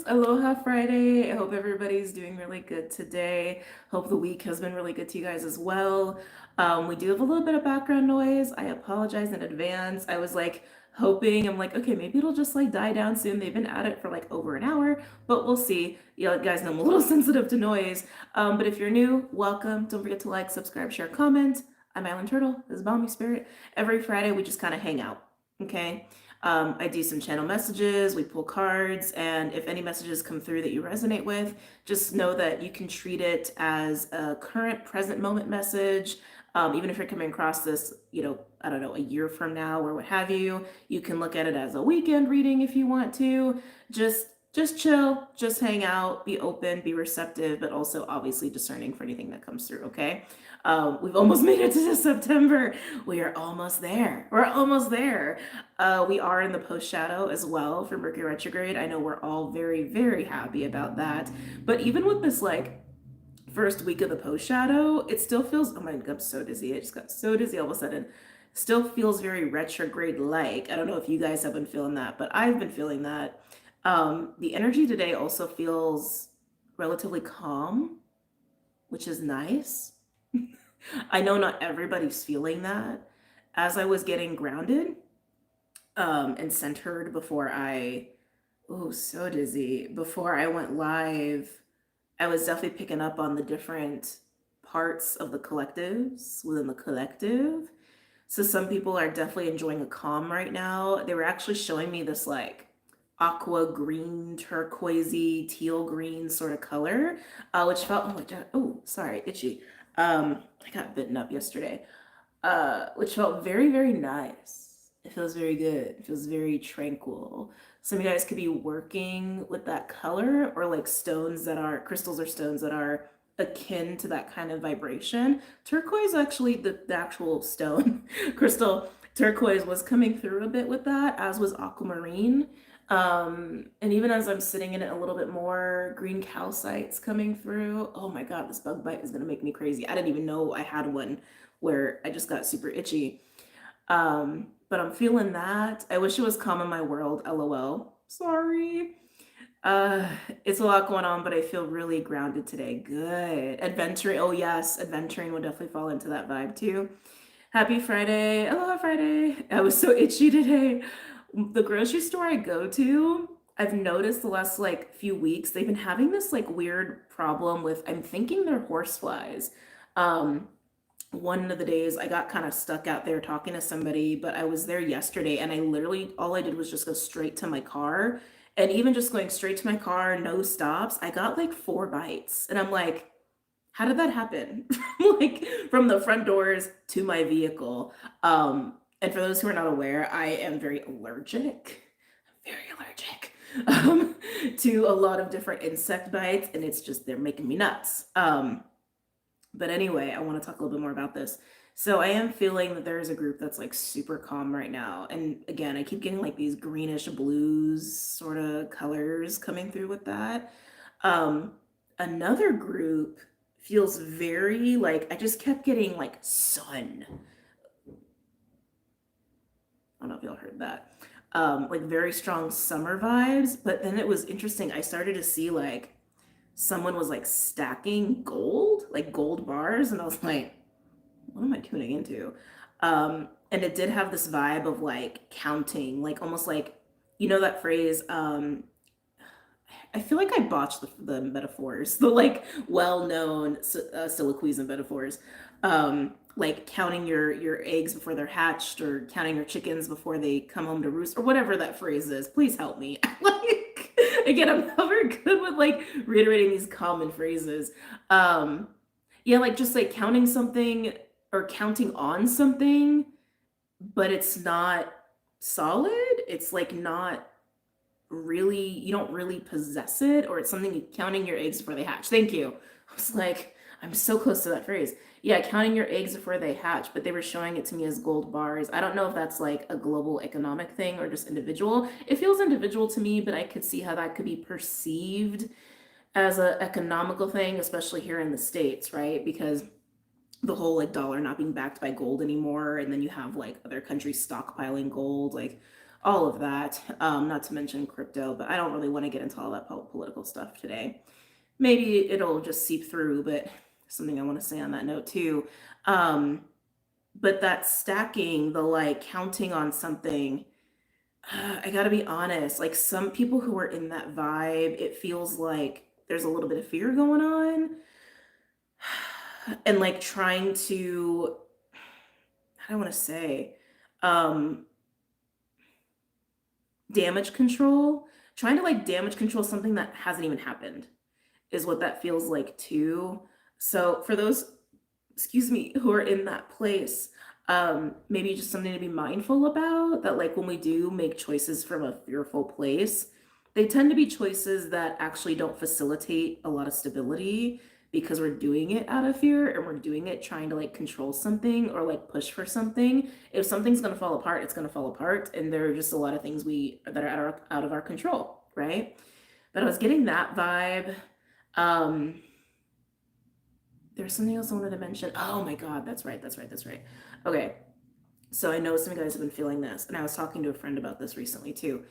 Aloha Friday. I hope everybody's doing really good today. Hope the week has been really good to you guys as well. We do have a little bit of background noise. I apologize in advance. I was like hoping, I'm like, okay, maybe it'll just like die down soon. They've been at it for like over an hour, but we'll see. You guys know I'm a little sensitive to noise. But if you're new, welcome. Don't forget to like, subscribe, share, comment. I'm Island Turtle. This is BOMISpirit. Every Friday, we just kind of hang out. Okay. I do some channel messages, we pull cards, and if any messages come through that you resonate with, just know that you can treat it as a current present moment message. Even if you're coming across this, I don't know, a year from now or what have you, you can look at it as a weekend reading if you want to. Just chill, just hang out, be open, be receptive, but also obviously discerning for anything that comes through, okay? We've almost made it to September. We are almost there. We're almost there. We are in the post shadow as well for Mercury retrograde. I know we're all very, very happy about that. But even with this like first week of the post shadow, it still feels, oh my God, I'm so dizzy. I just got so dizzy all of a sudden. Still feels very retrograde like. I don't know if you guys have been feeling that, but I've been feeling that. The energy today also feels relatively calm, which is nice. I know not everybody's feeling that. As I was getting grounded and centered before so dizzy, before I went live, I was definitely picking up on the different parts of the collectives within the collective. So some people are definitely enjoying a calm right now. They were actually showing me this like aqua green, turquoisey, teal green sort of color, which felt, oh my God, oh, sorry, itchy. I got bitten up yesterday, which felt very, very nice. It feels very good. It feels very tranquil. Some of you guys could be working with that color or like stones that are crystals or stones that are akin to that kind of vibration. Turquoise, actually, the actual stone crystal turquoise was coming through a bit with that, as was aquamarine. And even as I'm sitting in it a little bit more, green calcite's coming through. Oh my God, this bug bite is gonna make me crazy. I didn't even know I had one where I just got super itchy. But I'm feeling that. I wish it was calm in my world, LOL. Sorry. Uh, it's a lot going on, but I feel really grounded today. Good. Adventuring. Oh yes, adventuring would definitely fall into that vibe too. Happy Friday. Aloha Friday. I was so itchy today. The grocery store I go to, I've noticed the last like few weeks, they've been having this like weird problem with, I'm thinking they're horseflies. Um, one of the days I got kind of stuck out there talking to somebody, but I was there yesterday and I literally, all I did was just go straight to my car. And even just going straight to my car, no stops, I got like 4 bites. And I'm like, how did that happen? Like from the front doors to my vehicle. And for those who are not aware, I am very allergic to a lot of different insect bites, and it's just they're making me nuts. But anyway, I want to talk a little bit more about this. So I am feeling that there is a group that's like super calm right now. And again, I keep getting like these greenish blues sort of colors coming through with that. Um, Another group feels very like I just kept getting like sun. I don't know if y'all heard that. Like very strong summer vibes, but then it was interesting. I started to see like someone was like stacking gold, like gold bars, and I was like, what am I tuning into? And it did have this vibe of like counting, like almost like, you know, that phrase, I feel like I botched the metaphors, the like well-known soliloquies and metaphors, like counting your eggs before they're hatched, or counting your chickens before they come home to roost, or whatever that phrase is. Please help me. Like again, I'm never good with like reiterating these common phrases. Yeah, like just like counting something or counting on something, but it's not solid. It's like not really, you don't really possess it, or it's something you counting your eggs before they hatch. Thank you. I was like, I'm so close to that phrase. Yeah, counting your eggs before they hatch, but they were showing it to me as gold bars. I don't know if that's like a global economic thing or just individual. It feels individual to me, but I could see how that could be perceived as an economical thing, especially here in the States, right? Because the whole like dollar not being backed by gold anymore, and then you have like other countries stockpiling gold, like all of that. Not to mention crypto, but I don't really want to get into all that political stuff today. Maybe it'll just seep through, but something I want to say on that note too. Um, but that stacking, the like counting on something, I gotta be honest, like some people who are in that vibe, it feels like there's a little bit of fear going on and like trying to, I don't want to say, um, damage control, trying to like damage control something that hasn't even happened is what that feels like too. So for those, excuse me, who are in that place, maybe just something to be mindful about, that like when we do make choices from a fearful place, they tend to be choices that actually don't facilitate a lot of stability because we're doing it out of fear and we're doing it trying to like control something or like push for something. If something's going to fall apart, it's going to fall apart, and there are just a lot of things that are out of our control, right? But I was getting that vibe. um there's something else I wanted to mention. Oh my God, that's right, that's right, that's right. Okay, so I know some of you guys have been feeling this, and I was talking to a friend about this recently too.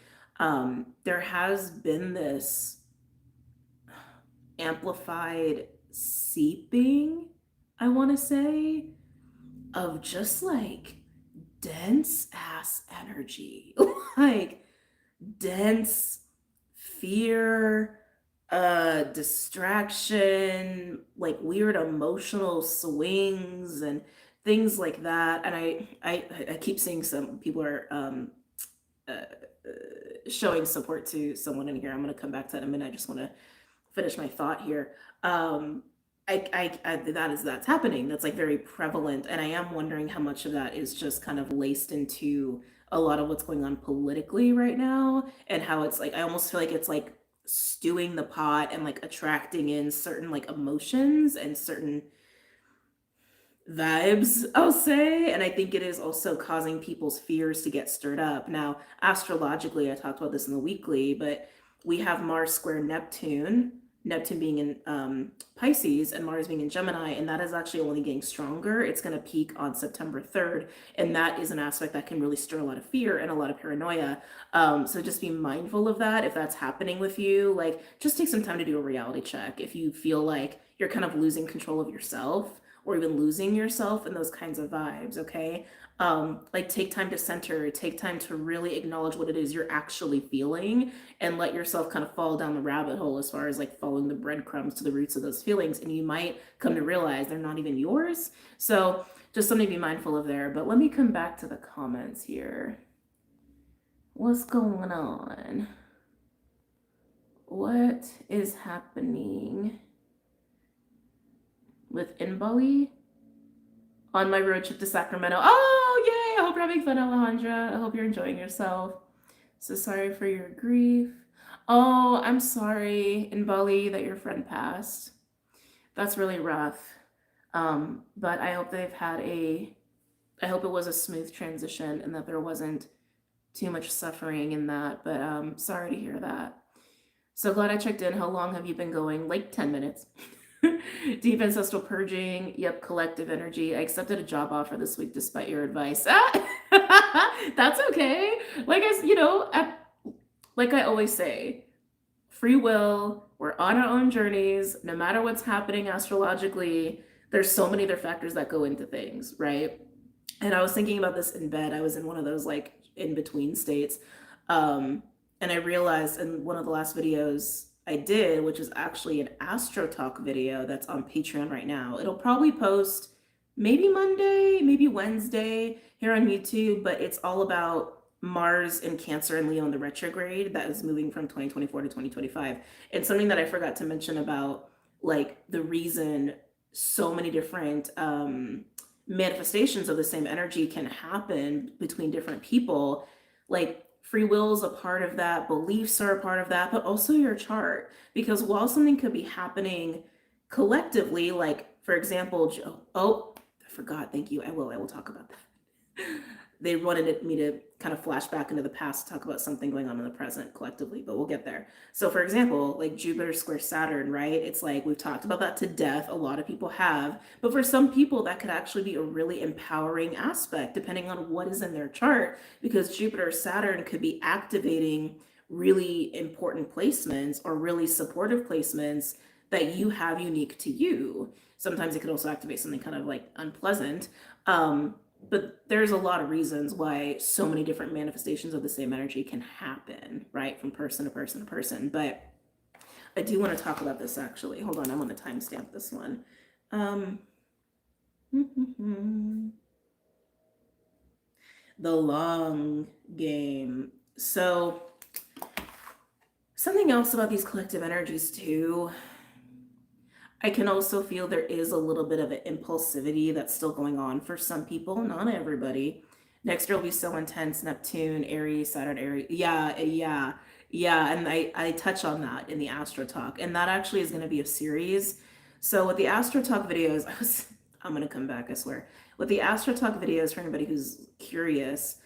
There has been this amplified seeping, I want to say, of just like dense ass energy, like dense fear, distraction, like weird emotional swings and things like that. And I keep seeing some people are uh, showing support to someone in here. I'm going to come back to that in a minute. I just want to finish my thought here. Um, that's happening. That's like very prevalent, and I am wondering how much of that is just kind of laced into a lot of what's going on politically right now, and how it's like I almost feel like it's like stewing the pot and like attracting in certain like emotions and certain vibes, I'll say. And I think it is also causing people's fears to get stirred up. Now, astrologically, I talked about this in the weekly, but we have Mars square Neptune, Neptune being in Pisces and Mars being in Gemini, and that is actually only getting stronger. It's going to peak on September 3rd, and that is an aspect that can really stir a lot of fear and a lot of paranoia. So just be mindful of that if that's happening with you. Like, just take some time to do a reality check if you feel like you're kind of losing control of yourself or even losing yourself in those kinds of vibes, okay? Like take time to center, take time to really acknowledge what it is you're actually feeling, and let yourself kind of fall down the rabbit hole as far as like following the breadcrumbs to the roots of those feelings. And you might come to realize they're not even yours. So just something to be mindful of there. But let me come back to the comments here. What's going on? What is happening with Inbali on my road trip to Sacramento? Oh, yay! I hope you're having fun, Alejandra. I hope you're enjoying yourself. So sorry for your grief. Oh, I'm sorry, Inbali, that your friend passed. That's really rough. But I hope I hope it was a smooth transition and that there wasn't too much suffering in that. But sorry to hear that. So glad I checked in. How long have you been going? Like 10 minutes. Deep ancestral purging. Yep, collective energy. I accepted a job offer this week despite your advice. That's okay. Like like I always say, free will. We're on our own journeys. No matter what's happening astrologically, there's so many other factors that go into things, right? And I was thinking about this in bed. I was in one of those like in between states. And I realized in one of the last videos I did, which is actually an Astro Talk video that's on Patreon right now. It'll probably post maybe Monday, maybe Wednesday here on YouTube, but it's all about Mars in Cancer and Leo in the retrograde that is moving from 2024 to 2025. And something that I forgot to mention about like the reason so many different manifestations of the same energy can happen between different people, like free will is a part of that, beliefs are a part of that, but also your chart. Because while something could be happening collectively, like for example, oh, I forgot, thank you, I will talk about that. they wanted me to kind of flash back into the past to talk about something going on in the present collectively, but we'll get there. So for example, like Jupiter square Saturn, right? It's like we've talked about that to death. A lot of people have, but for some people that could actually be a really empowering aspect depending on what is in their chart, because Jupiter Saturn could be activating really important placements or really supportive placements that you have unique to you. Sometimes it could also activate something kind of like unpleasant. But there's a lot of reasons why so many different manifestations of the same energy can happen, right? From person to person to person. But I do want to talk about this actually. Hold on, I'm going to timestamp this one. The long game. So, something else about these collective energies too, I can also feel there is a little bit of an impulsivity that's still going on for some people, not everybody. Next year will be so intense. Neptune, Aries, Saturn, Aries. Yeah. And I touch on that in the Astro Talk. And that actually is going to be a series. So with the Astro Talk videos, I'm going to come back, I swear. With the Astro Talk videos, for anybody who's curious,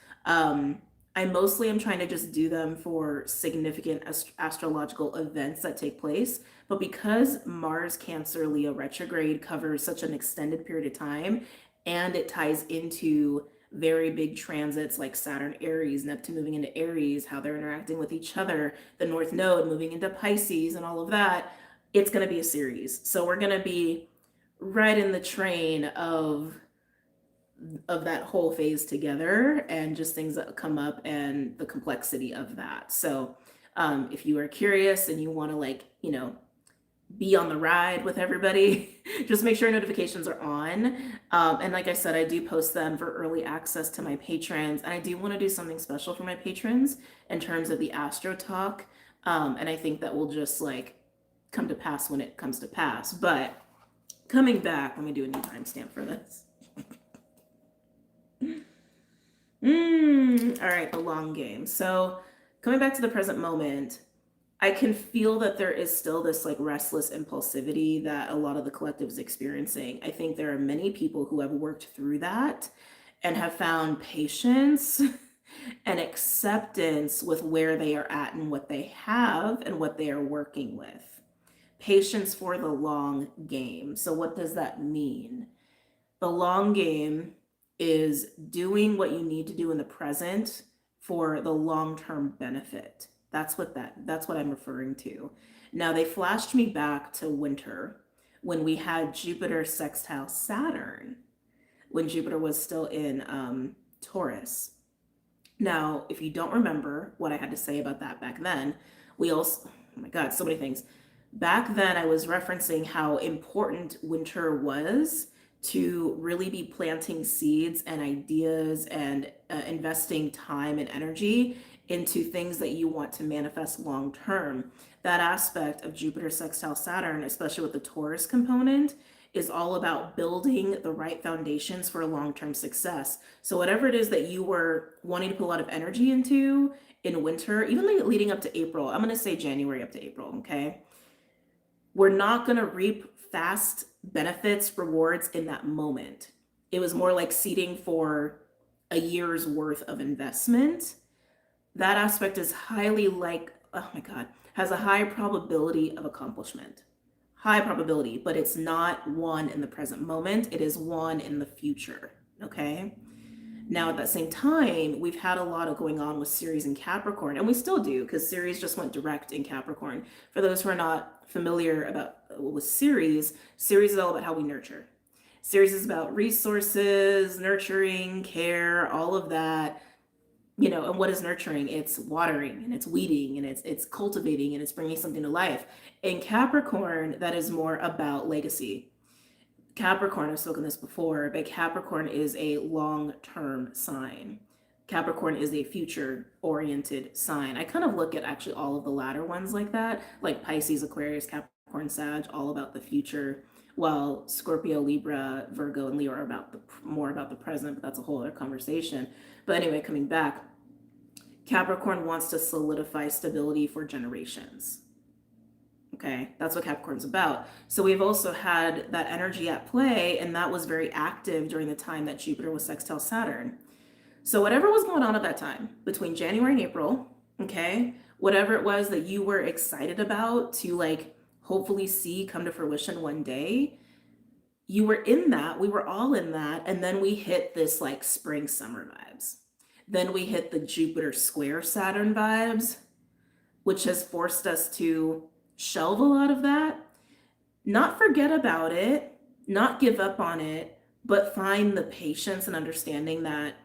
I mostly am trying to just do them for significant astrological events that take place. But because Mars Cancer Leo retrograde covers such an extended period of time, and it ties into very big transits like Saturn Aries, Neptune moving into Aries, how they're interacting with each other, the North Node moving into Pisces, and all of that, it's going to be a series. So we're going to be right in the train of that whole phase together, and just things that come up and the complexity of that. So if you are curious and you want to, like, be on the ride with everybody, just make sure notifications are on. And like I said, I do post them for early access to my patrons, and I do want to do something special for my patrons in terms of the Astro Talk. And I think that will just like come to pass when it comes to pass. But coming back, let me do a new timestamp for this. All right, the long game. So coming back to the present moment, I can feel that there is still this like restless impulsivity that a lot of the collective is experiencing. I think there are many people who have worked through that and have found patience and acceptance with where they are at and what they have and what they are working with. Patience for the long game. So what does that mean? The long game is doing what you need to do in the present for the long-term benefit. That's what I'm referring to. Now they flashed me back to winter when we had Jupiter sextile Saturn, when Jupiter was still in Taurus. Now, if you don't remember what I had to say about that back then, we also, oh my God, so many things. Back then, I was referencing how important winter was to really be planting seeds and ideas and investing time and energy into things that you want to manifest long term. That aspect of Jupiter sextile Saturn, especially with the Taurus component, is all about building the right foundations for long-term success. So whatever it is that you were wanting to put a lot of energy into in winter, even leading up to April, I'm going to say January up to April, okay? We're not going to reap fast benefits, rewards in that moment. It was more like seeding for a year's worth of investment. That aspect is highly like, oh my God, has a high probability of accomplishment. High probability, but it's not one in the present moment. It is one in the future, okay? Now, at that same time, we've had a lot of going on with Ceres and Capricorn, and we still do, because Ceres just went direct in Capricorn. For those who are not familiar with Ceres, Ceres is all about how we nurture. Ceres is about resources, nurturing, care, all of that. And what is nurturing? It's watering, and it's weeding, and it's cultivating, and it's bringing something to life. In Capricorn, that is more about legacy. Capricorn, I've spoken this before, but Capricorn is a long-term sign. Capricorn is a future-oriented sign. I kind of look at actually all of the latter ones like that, like Pisces, Aquarius, Capricorn, Sag, all about the future, while Scorpio, Libra, Virgo, and Leo are more about the present, but that's a whole other conversation. But anyway, coming back, Capricorn wants to solidify stability for generations. Okay, that's what Capricorn's about. So we've also had that energy at play, and that was very active during the time that Jupiter was sextile Saturn. So whatever was going on at that time between January and April, okay, whatever it was that you were excited about to like hopefully see come to fruition one day, you were in that, we were all in that, and then we hit this like spring summer vibes. Then we hit the Jupiter square Saturn vibes, which has forced us to shelve a lot of that, not forget about it, not give up on it, but find the patience and understanding that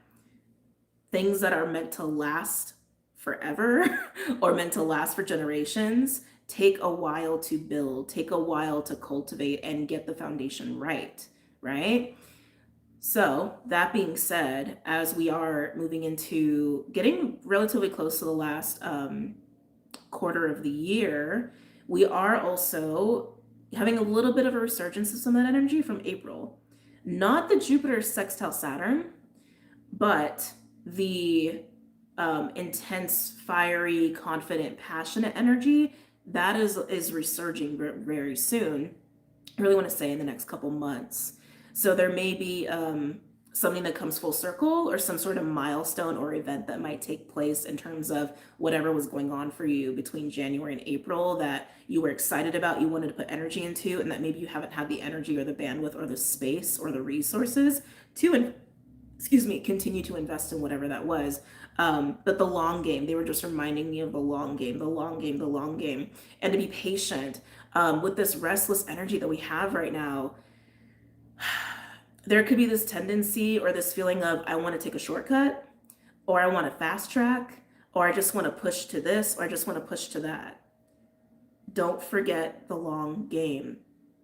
things that are meant to last forever or meant to last for generations take a while to build, take a while to cultivate and get the foundation right, right? So, that being said, as we are moving into getting relatively close to the last quarter of the year, we are also having a little bit of a resurgence of some of that energy from April. Not the Jupiter sextile Saturn, but the intense, fiery, confident, passionate energy that is resurging very soon. I really want to say in the next couple months. So there may be something that comes full circle or some sort of milestone or event that might take place in terms of whatever was going on for you between January and April that you were excited about, you wanted to put energy into, and that maybe you haven't had the energy or the bandwidth or the space or the resources to, continue to invest in whatever that was. But the long game, they were just reminding me of the long game, the long game, the long game, and to be patient with this restless energy that we have right now. There could be this tendency or this feeling of, I want to take a shortcut, or I want to fast track, or I just want to push to this, or I just want to push to that. Don't forget the long game.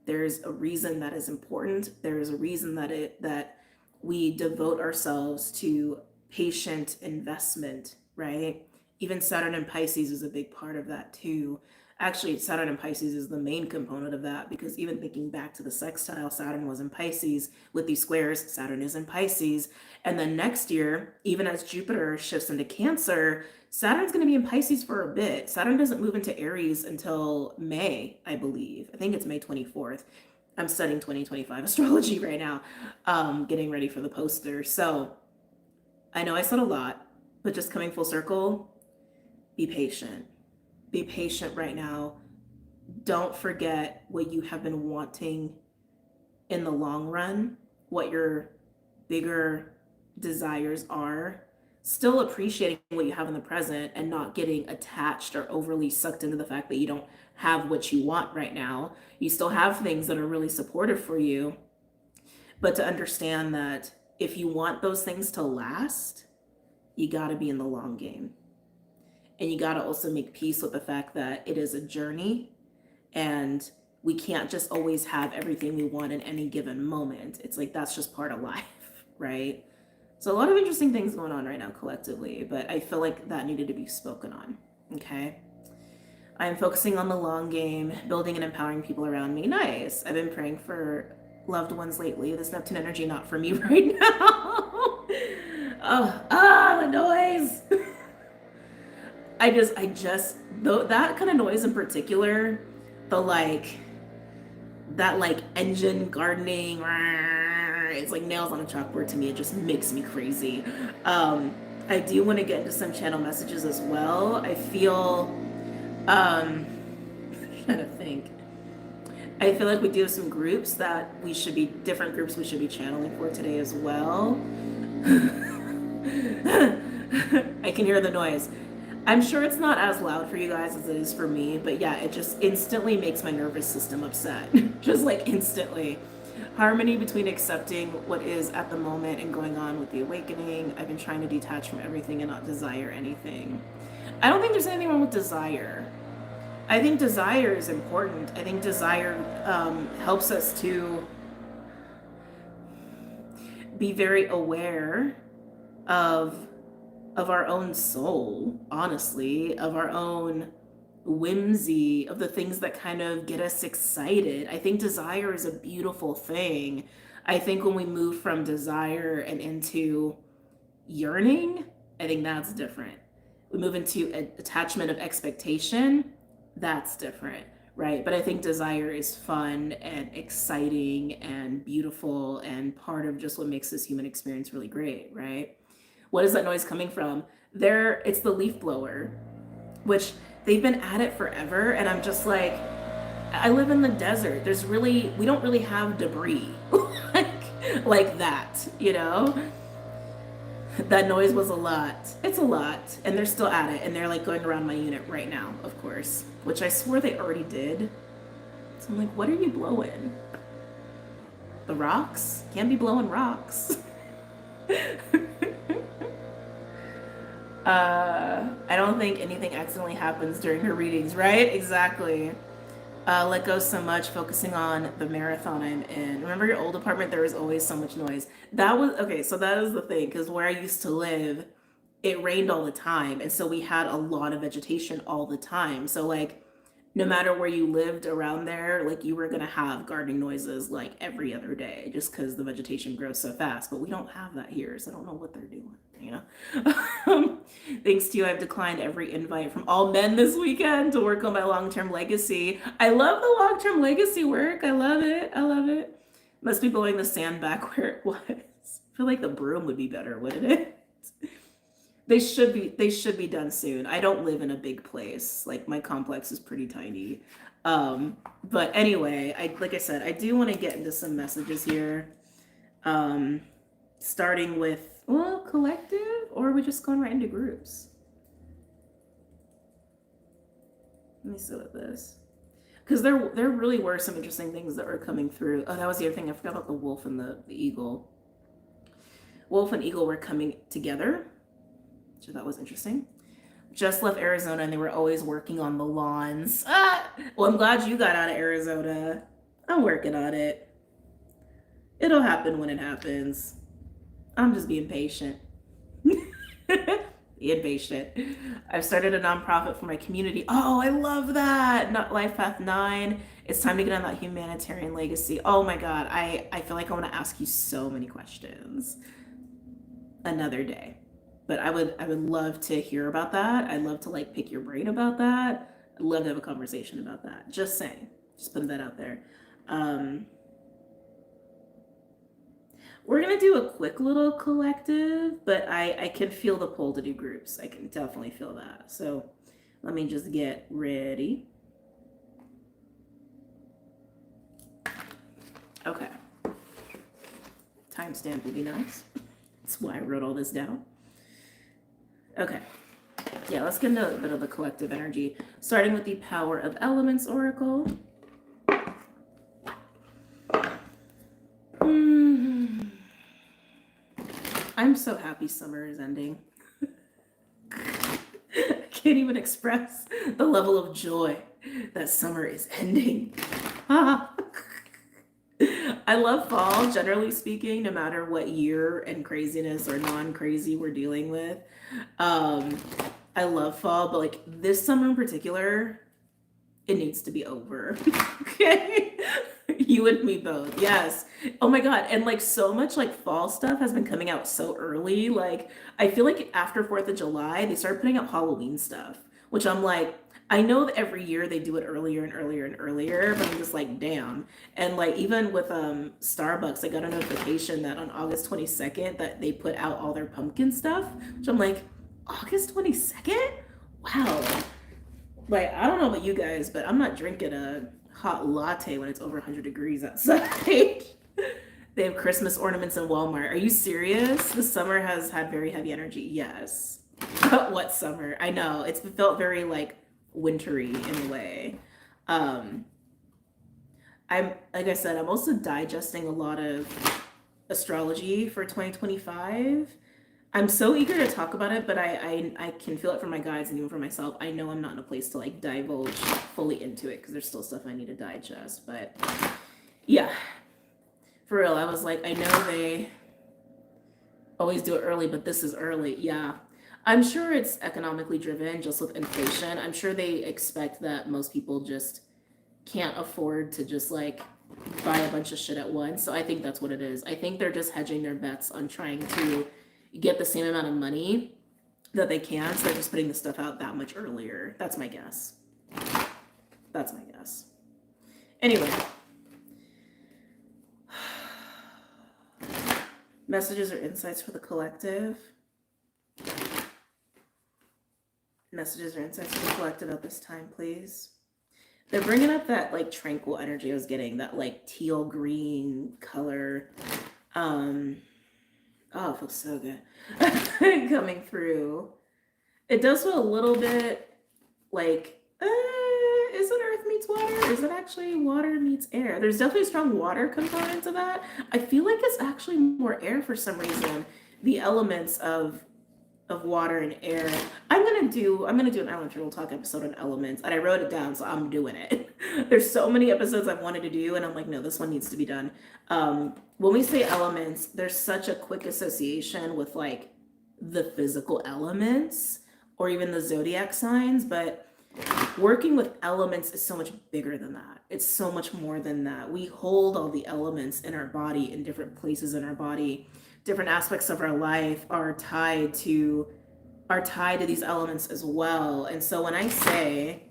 There's a reason that is important. There is a reason that we devote ourselves to patient investment, right? Even Saturn and Pisces is a big part of that too. Actually, Saturn and Pisces is the main component of that, because even thinking back to the sextile, Saturn was in Pisces. With these squares, Saturn is in Pisces. And then next year, even as Jupiter shifts into Cancer, Saturn's going to be in Pisces for a bit. Saturn doesn't move into Aries until May, I believe. I think it's May 24th. I'm studying 2025 astrology right now, getting ready for the poster. So I know I said a lot, but just coming full circle, be patient. Be patient right now. Don't forget what you have been wanting in the long run, what your bigger desires are. Still appreciating what you have in the present and not getting attached or overly sucked into the fact that you don't have what you want right now. You still have things that are really supportive for you, but to understand that if you want those things to last, you got to be in the long game. And you got to also make peace with the fact that it is a journey and we can't just always have everything we want in any given moment. It's like that's just part of life, right? So a lot of interesting things going on right now collectively, but I feel like that needed to be spoken on, okay? I am focusing on the long game, building and empowering people around me. Nice. I've been praying for loved ones lately. This Neptune energy not for me right now. The noise. Though that kind of noise in particular, that engine gardening, it's like nails on a chalkboard to me. It just makes me crazy. I do want to get into some channel messages as well. I feel, trying to think. I feel like we do have some groups that different groups we should be channeling for today as well. I can hear the noise. I'm sure it's not as loud for you guys as it is for me, but yeah, it just instantly makes my nervous system upset. Just like instantly. Harmony between accepting what is at the moment and going on with the awakening. I've been trying to detach from everything and not desire anything. I don't think there's anything wrong with desire. I think desire is important. I think desire helps us to be very aware of our own soul, honestly, of our own whimsy, of the things that kind of get us excited. I think desire is a beautiful thing. I think when we move from desire and into yearning, I think that's different. We move into an attachment of expectation, that's different, right? But I think desire is fun and exciting and beautiful and part of just what makes this human experience really great, right? What is that noise coming from? It's the leaf blower, which they've been at it forever. And I'm just like, I live in the desert. We don't really have debris like that, you know? That noise was a lot. It's a lot. And they're still at it. And they're like going around my unit right now, of course, which I swore they already did. So I'm like, what are you blowing? The rocks? Can't be blowing rocks. I don't think anything accidentally happens during her readings, right? Exactly. Let go so much, focusing on the marathon I'm in. Remember your old apartment? There was always so much noise. That was, okay, so that is the thing, because where I used to live, it rained all the time. And so we had a lot of vegetation all the time. So, like, no matter where you lived around there, like, you were going to have gardening noises like every other day just because the vegetation grows so fast. But we don't have that here, so I don't know what they're doing, you know? Thanks to you, I've declined every invite from all men this weekend to work on my long-term legacy. I love the long-term legacy work. I love it. I love it. Must be blowing the sand back where it was. I feel like the broom would be better, wouldn't it? They should be done soon. I don't live in a big place. Like, my complex is pretty tiny. But anyway, like I said, I do want to get into some messages here. Starting with, well, collective, or are we just going right into groups? Let me sit with this. Because there really were some interesting things that were coming through. Oh, that was the other thing. I forgot about the wolf and the eagle. Wolf and eagle were coming together. So that was interesting. Just left Arizona and they were always working on the lawns. Well, I'm glad you got out of Arizona. I'm working on it. It'll happen when it happens. I'm just being patient. Being patient. I've started a nonprofit for my community. Oh, I love that. Not Life Path 9. It's time to get on that humanitarian legacy. Oh my God. I feel like I want to ask you so many questions another day. But I would love to hear about that. I'd love to like pick your brain about that. I'd love to have a conversation about that. Just saying. Just putting that out there. We're going to do a quick little collective, but I can feel the pull to do groups. I can definitely feel that. So let me just get ready. Okay. Timestamp would be nice. That's why I wrote all this down. Okay. Yeah, let's get into a bit of the collective energy. Starting with the Power of Elements Oracle. I'm so happy summer is ending. I can't even express the level of joy that summer is ending. I love fall, generally speaking, no matter what year and craziness or non-crazy we're dealing with. I love fall, but like this summer in particular, it needs to be over. Okay? You and me both. Yes. Oh my God. And like so much like fall stuff has been coming out so early. Like I feel like after 4th of July, they started putting out Halloween stuff, which I'm like, I know that every year they do it earlier and earlier and earlier, but I'm just like, damn. And like even with Starbucks, I got a notification that on August 22nd that they put out all their pumpkin stuff, which I'm like, August 22nd? Wow. Like, I don't know about you guys, but I'm not drinking a hot latte when it's over 100 degrees outside. They have Christmas ornaments in Walmart. Are you serious? The summer has had very heavy energy. Yes. What summer? I know. It's felt very like wintry in a way. I'm like I said, I'm also digesting a lot of astrology for 2025. I'm so eager to talk about it, but I can feel it from my guides and even for myself. I know I'm not in a place to like divulge fully into it because there's still stuff I need to digest. But yeah, for real, I was like, I know they always do it early, but this is early. Yeah. I'm sure it's economically driven just with inflation. I'm sure they expect that most people just can't afford to just like buy a bunch of shit at once. So I think that's what it is. I think they're just hedging their bets on trying to get the same amount of money that they can. So they're just putting the stuff out that much earlier. That's my guess. That's my guess. Anyway. Messages or insights for the collective. messages or insights to be collected at this time, please? They're bringing up that like tranquil energy I was getting, that like teal green color. Oh, it feels so good coming through. It does feel a little bit like, is it earth meets water? Is it actually water meets air? There's definitely a strong water component to that. I feel like it's actually more air for some reason. The elements of water and air. I'm gonna do an elemental talk episode on elements, and I wrote it down, so I'm doing it. There's so many episodes I've wanted to do, and I'm like, no, this one needs to be done. When we say elements, there's such a quick association with like the physical elements or even the zodiac signs, but working with elements is so much bigger than that. It's so much more than that. We hold all the elements in our body in different places in our body. Different aspects of our life are tied to these elements as well. And so when I say,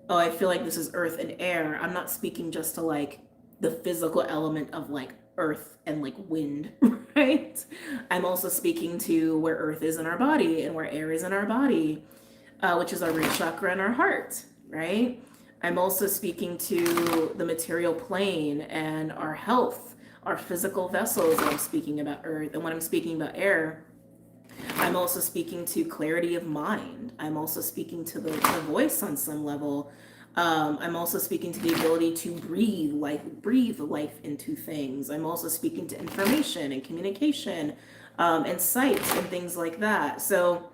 oh, I feel like this is earth and air, I'm not speaking just to like the physical element of like earth and like wind, right? I'm also speaking to where earth is in our body and where air is in our body, which is our root chakra and our heart, right? I'm also speaking to the material plane and our health, our physical vessels when I'm speaking about earth. And when I'm speaking about air, I'm also speaking to clarity of mind. I'm also speaking to the voice on some level. I'm also speaking to the ability to breathe life into things. I'm also speaking to information and communication, and sights and things like that. So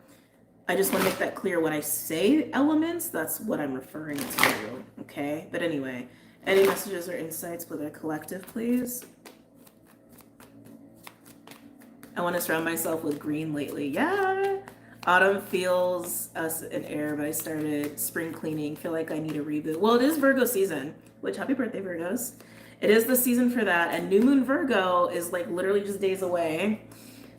I just want to make that clear. When I say elements, that's what I'm referring to, okay? But anyway, any messages or insights for the collective, please? I want to surround myself with green lately. Yeah. Autumn feels us in air, but I started spring cleaning. Feel like I need a reboot. Well, it is Virgo season, which happy birthday, Virgos. It is the season for that. And new moon Virgo is like literally just days away.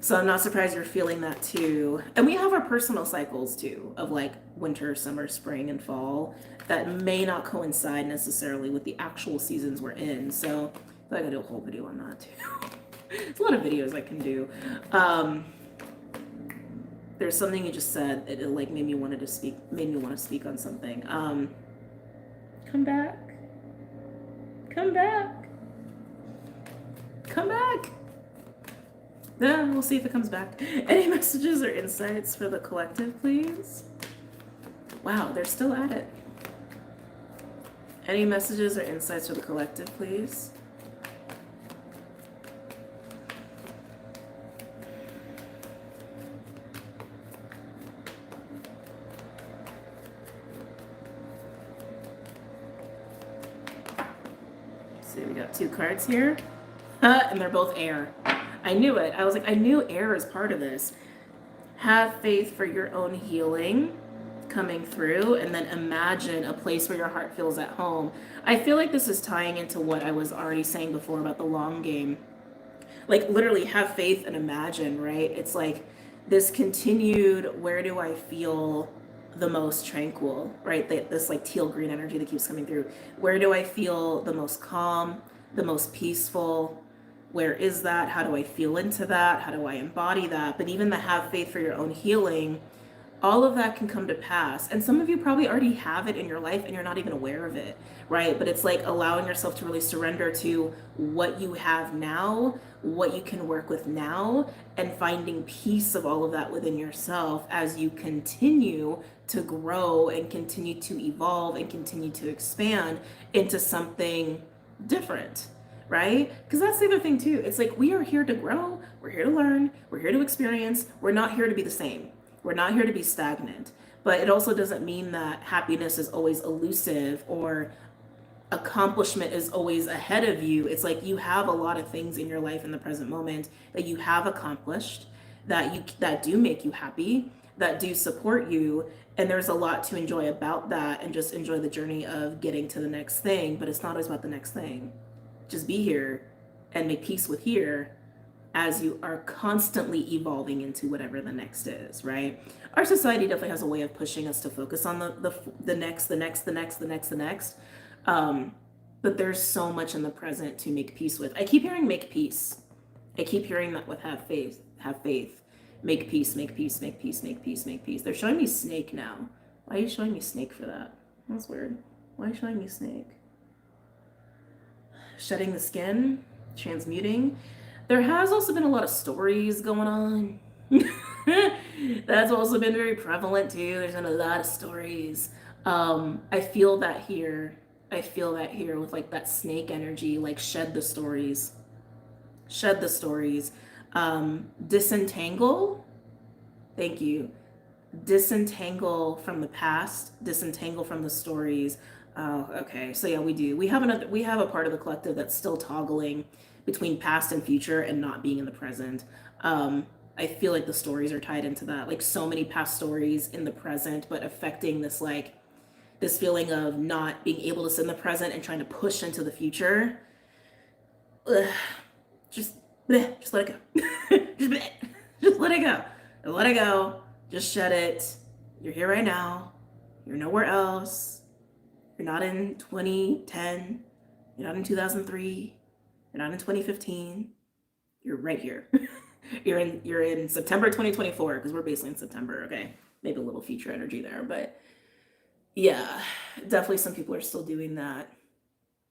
So I'm not surprised you're feeling that too. And we have our personal cycles too of like winter, summer, spring, and fall that may not coincide necessarily with the actual seasons we're in. So I feel like I do a whole video on that too. It's a lot of videos I can do. There's something you just said that it like made me want to speak on something. Come back. Come back. Come back. Yeah, we'll see if it comes back. Any messages or insights for the collective, please? Wow, they're still at it. Any messages or insights for the collective, please? See, we got two cards here, and they're both air. I knew it. I was like, I knew air is part of this. Have faith for your own healing coming through, and then imagine a place where your heart feels at home. I feel like this is tying into what I was already saying before about the long game. Like literally have faith and imagine, right? It's like this continued, where do I feel the most tranquil, right? This like teal green energy that keeps coming through. Where do I feel the most calm, the most peaceful? Where is that? How do I feel into that? How do I embody that? But even the have faith for your own healing, all of that can come to pass. And some of you probably already have it in your life and you're not even aware of it, right? But it's like allowing yourself to really surrender to what you have now, what you can work with now, and finding peace of all of that within yourself as you continue to grow and continue to evolve and continue to expand into something different. Right? Because that's the other thing too. It's like we are here to grow, we're here to learn, we're here to experience, we're not here to be the same. We're not here to be stagnant. But it also doesn't mean that happiness is always elusive or accomplishment is always ahead of you. It's like you have a lot of things in your life in the present moment that you have accomplished, that do make you happy, that do support you. And there's a lot to enjoy about that, and just enjoy the journey of getting to the next thing. But it's not always about the next thing. Just be here and make peace with here as you are constantly evolving into whatever the next is, right? Our society definitely has a way of pushing us to focus on the next. But there's so much in the present to make peace with. I keep hearing make peace. I keep hearing that with have faith, make peace, make peace, make peace, make peace, make peace. They're showing me snake now. Why are you showing me snake for that? That's weird. Why are you showing me snake? Shedding the skin, transmuting. There has also been a lot of stories going on. That's also been very prevalent too. There's been a lot of stories. I feel that here. I feel that here with like that snake energy, like shed the stories. Shed the stories. Disentangle. Thank you. Disentangle from the past, disentangle from the stories. Oh, okay. So yeah, we do. We have a part of the collective that's still toggling between past and future and not being in the present. I feel like the stories are tied into that. Like so many past stories in the present, but affecting this like this feeling of not being able to sit in the present and trying to push into the future. Ugh, just just let it go. Just let it go. Let it go. Just shed it. You're here right now. You're nowhere else. You're not in 2010. You're not in 2003. You're not in 2015. You're right here. You're in September 2024 because we're basically in September. Okay, maybe a little future energy there, but yeah, definitely some people are still doing that.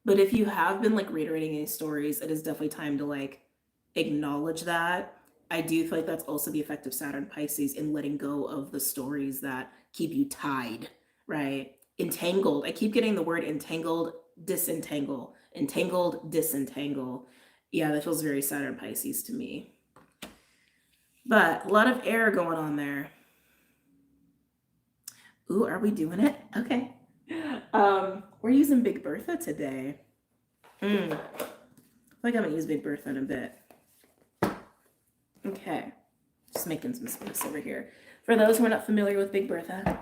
But if you have been like reiterating any stories, it is definitely time to like acknowledge that. I do feel like that's also the effect of Saturn Pisces in letting go of the stories that keep you tied, right? Entangled. I keep getting the word entangled, disentangle, entangled, disentangle. Yeah, that feels very Saturn Pisces to me. But a lot of air going on there. Ooh, are we doing it? Okay. We're using Big Bertha today. I feel like I'm gonna use Big Bertha in a bit. Okay, just making some space over here. For those who are not familiar with Big Bertha,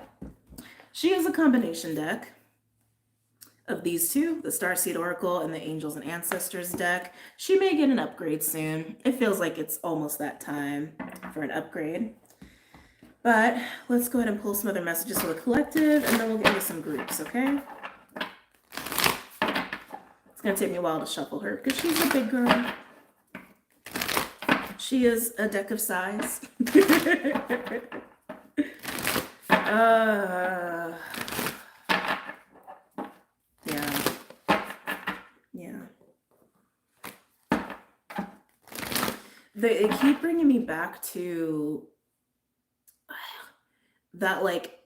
she is a combination deck of these two, the Starseed Oracle and the Angels and Ancestors deck. She may get an upgrade soon. It feels like it's almost that time for an upgrade. But let's go ahead and pull some other messages for the collective, and then we'll get into some groups, okay? It's gonna take me a while to shuffle her because she's a big girl. She is a deck of size. Yeah. They keep bringing me back to that like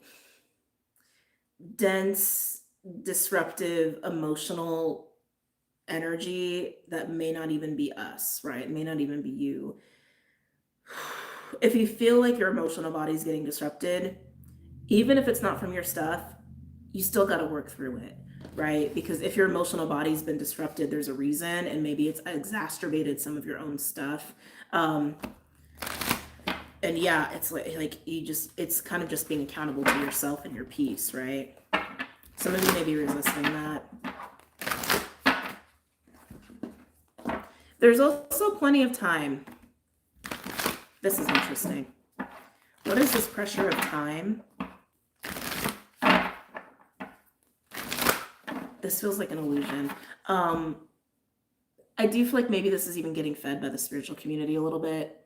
dense, disruptive, emotional energy that may not even be us, right? It may not even be you. If you feel like your emotional body is getting disrupted, even if it's not from your stuff, you still got to work through it, right? Because if your emotional body's been disrupted, there's a reason, and maybe it's exacerbated some of your own stuff. And yeah, it's like you just, it's kind of just being accountable to yourself and your peace, right? Some of you may be resisting that. There's also plenty of time. This is interesting. What is this pressure of time? This feels like an illusion. I do feel like maybe this is even getting fed by the spiritual community a little bit,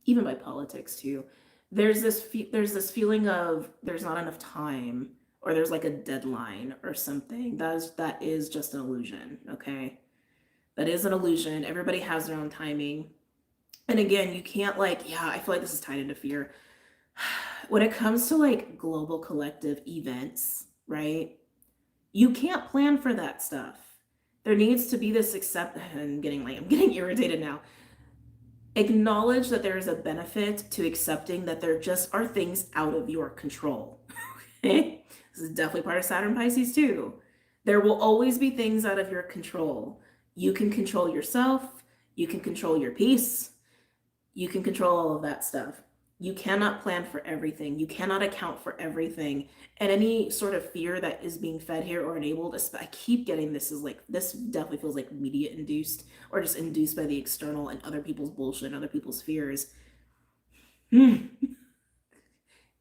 even by politics too. There's this feeling of there's not enough time, or there's like a deadline or something. That is just an illusion, okay? That is an illusion. Everybody has their own timing. And again, you can't like, yeah, I feel like this is tied into fear. When it comes to like global collective events, right? You can't plan for that stuff. There needs to be this I'm getting irritated now. Acknowledge that there is a benefit to accepting that there just are things out of your control. Okay? This is definitely part of Saturn Pisces too. There will always be things out of your control. You can control yourself. You can control your peace. You can control all of that stuff. You cannot plan for everything. You cannot account for everything. And any sort of fear that is being fed here or enabled, I keep getting this definitely feels like media induced or just induced by the external and other people's bullshit and other people's fears. It's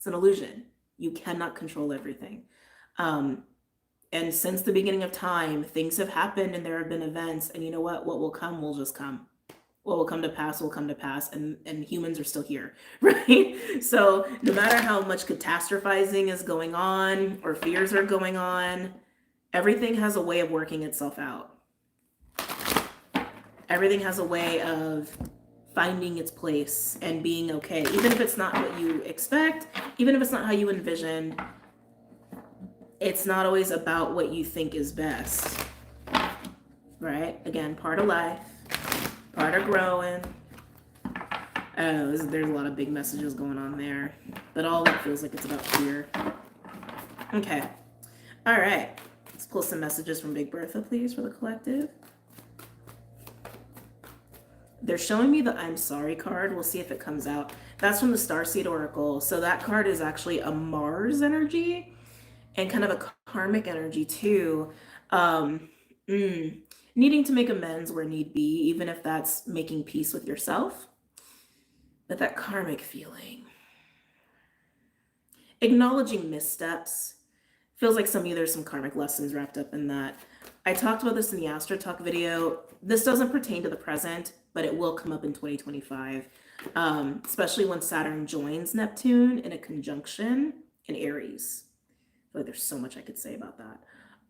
an illusion. You cannot control everything. And since the beginning of time, things have happened and there have been events, and you know what? What will come will just come. what will come to pass will come to pass, and humans are still here, right? So no matter how much catastrophizing is going on or fears are going on, everything has a way of working itself out. Everything has a way of finding its place and being okay, even if it's not what you expect, even if it's not how you envision. It's not always about what you think is best, right? Again, part of life, part of growing. There's a lot of big messages going on there, but all of it feels like it's about fear. Okay. All right. Let's pull some messages from Big Bertha, please, for the collective. They're showing me the I'm sorry card. We'll see if it comes out. That's from the Starseed Oracle. So that card is actually a Mars energy and kind of a karmic energy too. Needing to make amends where need be, even if that's making peace with yourself. But that karmic feeling. Acknowledging missteps. Feels like some of you, there's some karmic lessons wrapped up in that. I talked about this in the Astro Talk video. This doesn't pertain to the present, but it will come up in 2025, especially when Saturn joins Neptune in a conjunction in Aries. I feel like there's so much I could say about that.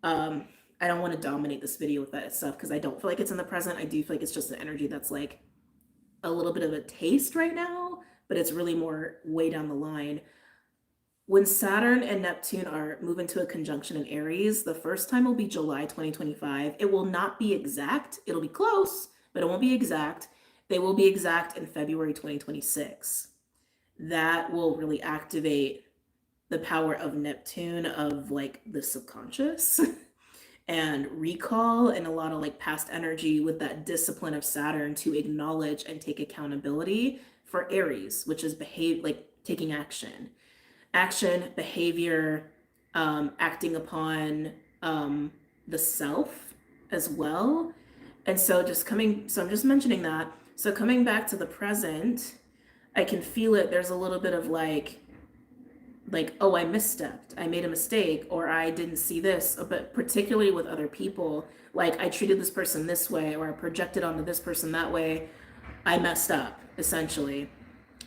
I don't want to dominate this video with that stuff because I don't feel like it's in the present. I do feel like it's just an energy that's like a little bit of a taste right now, but it's really more way down the line. When Saturn and Neptune are moving to a conjunction in Aries, the first time will be July 2025. It will not be exact. It'll be close, but it won't be exact. They will be exact in February 2026. That will really activate the power of Neptune, of like the subconscious and recall, and a lot of like past energy with that discipline of Saturn to acknowledge and take accountability for Aries, which is taking action, behavior, acting upon the self as well. And so I'm just mentioning that. So coming back to the present, I can feel it. There's a little bit of like, oh, I misstepped, I made a mistake, or I didn't see this, but particularly with other people, like I treated this person this way, or I projected onto this person that way. I messed up, essentially.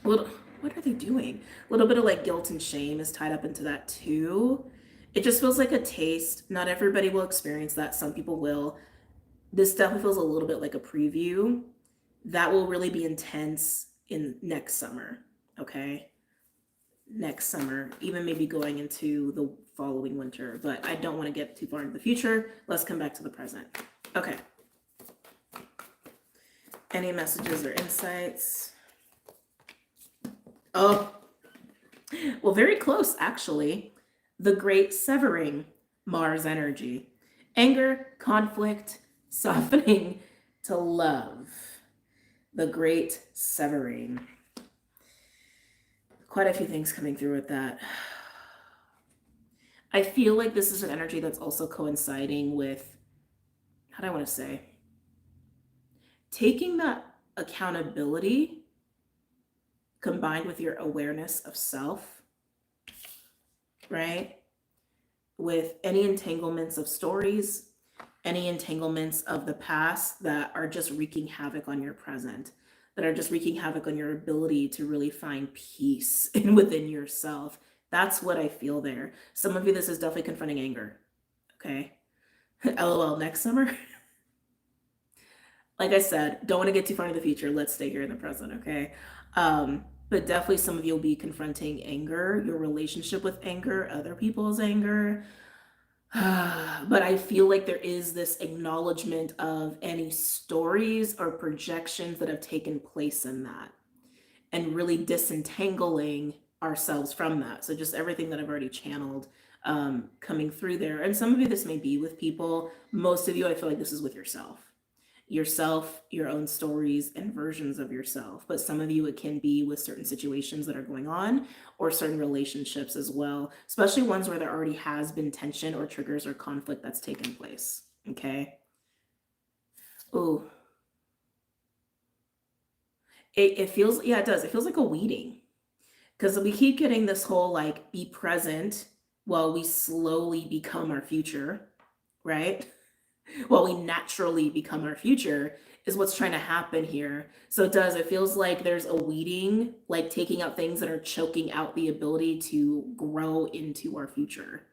What are they doing? A little bit of like guilt and shame is tied up into that too. It just feels like a taste. Not everybody will experience that. Some people will. This definitely feels a little bit like a preview. That will really be intense in next summer, okay? Next summer, even maybe going into the following winter, but I don't want to get too far into the future. Let's come back to the present. Okay. Any messages or insights? Oh, well, very close, actually. The Great Severing, Mars energy. Anger, conflict, softening to love. The Great Severing. Quite a few things coming through with that. I feel like this is an energy that's also coinciding with, how do I want to say, taking that accountability combined with your awareness of self, right? With any entanglements of stories, any entanglements of the past that are just wreaking havoc on your present, that are just wreaking havoc on your ability to really find peace within yourself. That's what I feel there. Some of you, this is definitely confronting anger. Okay. LOL, next summer. Like I said, don't want to get too far into the future. Let's stay here in the present, okay? But definitely some of you will be confronting anger, your relationship with anger, other people's anger. But I feel like there is this acknowledgement of any stories or projections that have taken place in that, and really disentangling ourselves from that. So just everything that I've already channeled coming through there. And some of you, this may be with people. Most of you, I feel like this is with yourself, your own stories and versions of yourself. But some of you, it can be with certain situations that are going on, or certain relationships as well, especially ones where there already has been tension or triggers or conflict that's taken place. Okay. Oh, it feels, yeah, it does. It feels like a weeding, because we keep getting this whole like be present while we slowly become our future, right? While we naturally become our future. is what's trying to happen here. So it feels like there's a weeding, like taking out things that are choking out the ability to grow into our future,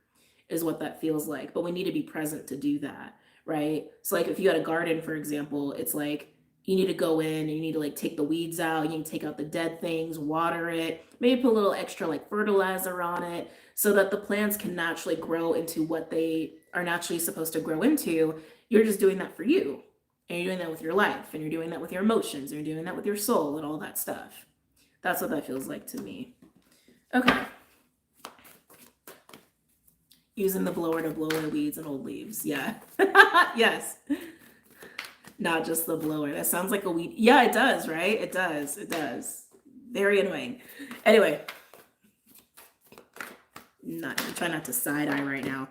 is what that feels like. But we need to be present to do that, right? So like if you had a garden, for example, it's like you need to go in and you need to like take the weeds out, you need to take out the dead things, water it, maybe put a little extra like fertilizer on it so that the plants can naturally grow into what they are naturally supposed to grow into. You're just doing that for you. And you're doing that with your life, and you're doing that with your emotions, and you're doing that with your soul and all that stuff. That's what that feels like to me. Okay. Using the blower to blow away weeds and old leaves. Yeah. Yes. Not just the blower. That sounds like a weed. Yeah, it does, right? It does. It does. Very annoying. Anyway. I'm trying not to side eye right now.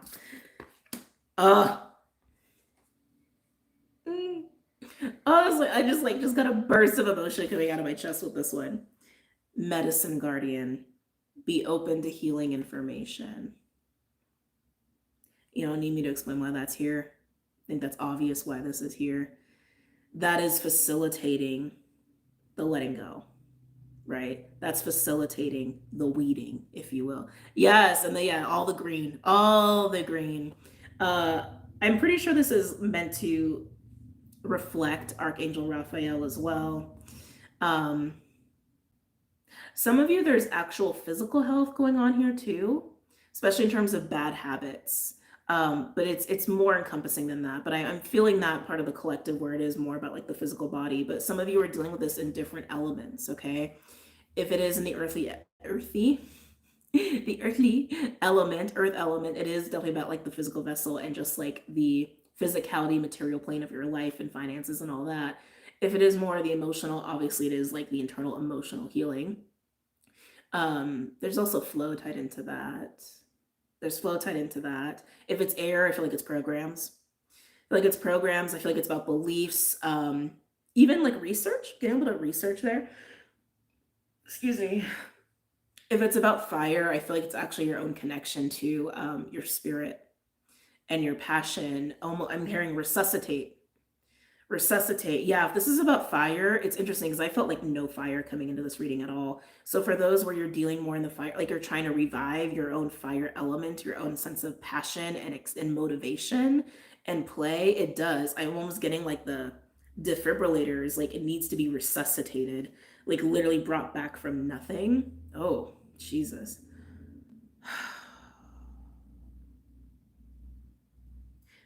Honestly, I just got a burst of emotion coming out of my chest with this one. Medicine guardian. Be open to healing information. You don't need me to explain why that's here. I think that's obvious why this is here. That is facilitating the letting go, right? That's facilitating the weeding, if you will. Yes, and all the green, all the green. I'm pretty sure this is meant to reflect Archangel Raphael as well. Some of you, there's actual physical health going on here too, especially in terms of bad habits. But it's more encompassing than that. But I'm feeling that part of the collective where it is more about like the physical body. But some of you are dealing with this in different elements, okay? If it is in the earthly the earthly element, earth element, it is definitely about like the physical vessel and just like the physicality, material plane of your life and finances and all that. If it is more the emotional, obviously it is like the internal emotional healing. There's also flow tied into that. There's flow tied into that. If it's air, I feel like it's programs. I feel like it's programs. I feel like it's about beliefs. Even like research, getting a little research there. Excuse me. If it's about fire, I feel like it's actually your own connection to your spirit and your passion. I'm hearing resuscitate. Yeah, if this is about fire, it's interesting because I felt like no fire coming into this reading at all. So for those where you're dealing more in the fire, like you're trying to revive your own fire element, your own sense of passion and motivation and play, it does. I'm almost getting like the defibrillators, like it needs to be resuscitated, like literally brought back from nothing. Oh, Jesus.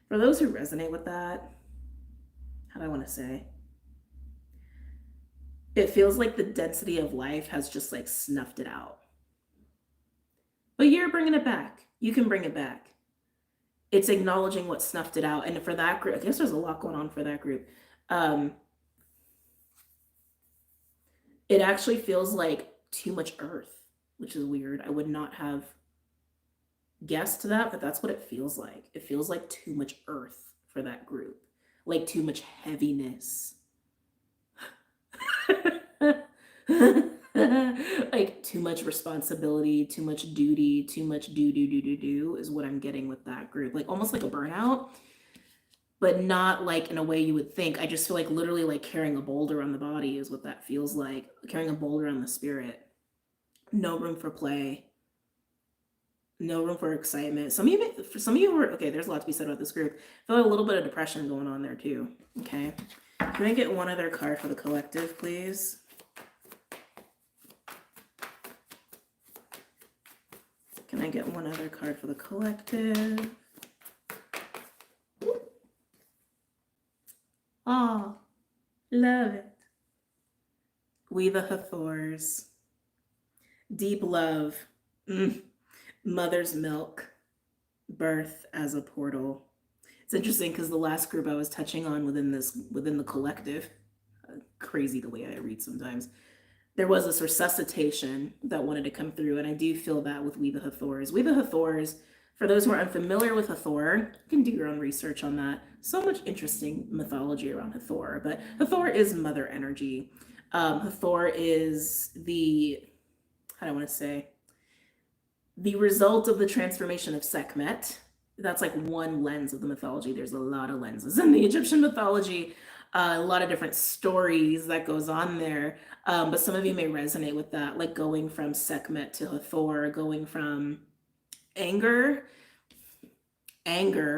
For those who resonate with that, how do I want to say? It feels like the density of life has just like snuffed it out. But you're bringing it back. You can bring it back. It's acknowledging what snuffed it out. And for that group, I guess there's a lot going on for that group. It actually feels like too much earth, which is weird. I would not have guessed that, but that's what it feels like. It feels like too much earth for that group. Like too much heaviness. Like too much responsibility, too much duty, too much do is what I'm getting with that group. Like almost like a burnout, but not like in a way you would think. I just feel like literally like carrying a boulder on the body is what that feels like. Carrying a boulder on the spirit. No room for play. No room for excitement. For some of you were okay. There's a lot to be said about this group. I feel like a little bit of depression going on there too. Okay, can I get one other card for the collective, please? Can I get one other card for the collective? Oh, love it. We the Hathors. Deep love. Mother's milk. Birth as a portal. It's interesting because the last group I was touching on within the collective, crazy the way I read sometimes, there was this resuscitation that wanted to come through, and I do feel that with We the Hathors. We the Hathors, for those who are unfamiliar with Hathor, you can do your own research on that. So much interesting mythology around Hathor, but Hathor is mother energy. Hathor is how do I want to say, the result of the transformation of Sekhmet. That's like one lens of the mythology. There's a lot of lenses in the Egyptian mythology. A lot of different stories that goes on there. But some of you may resonate with that, like going from Sekhmet to Hathor, going from anger,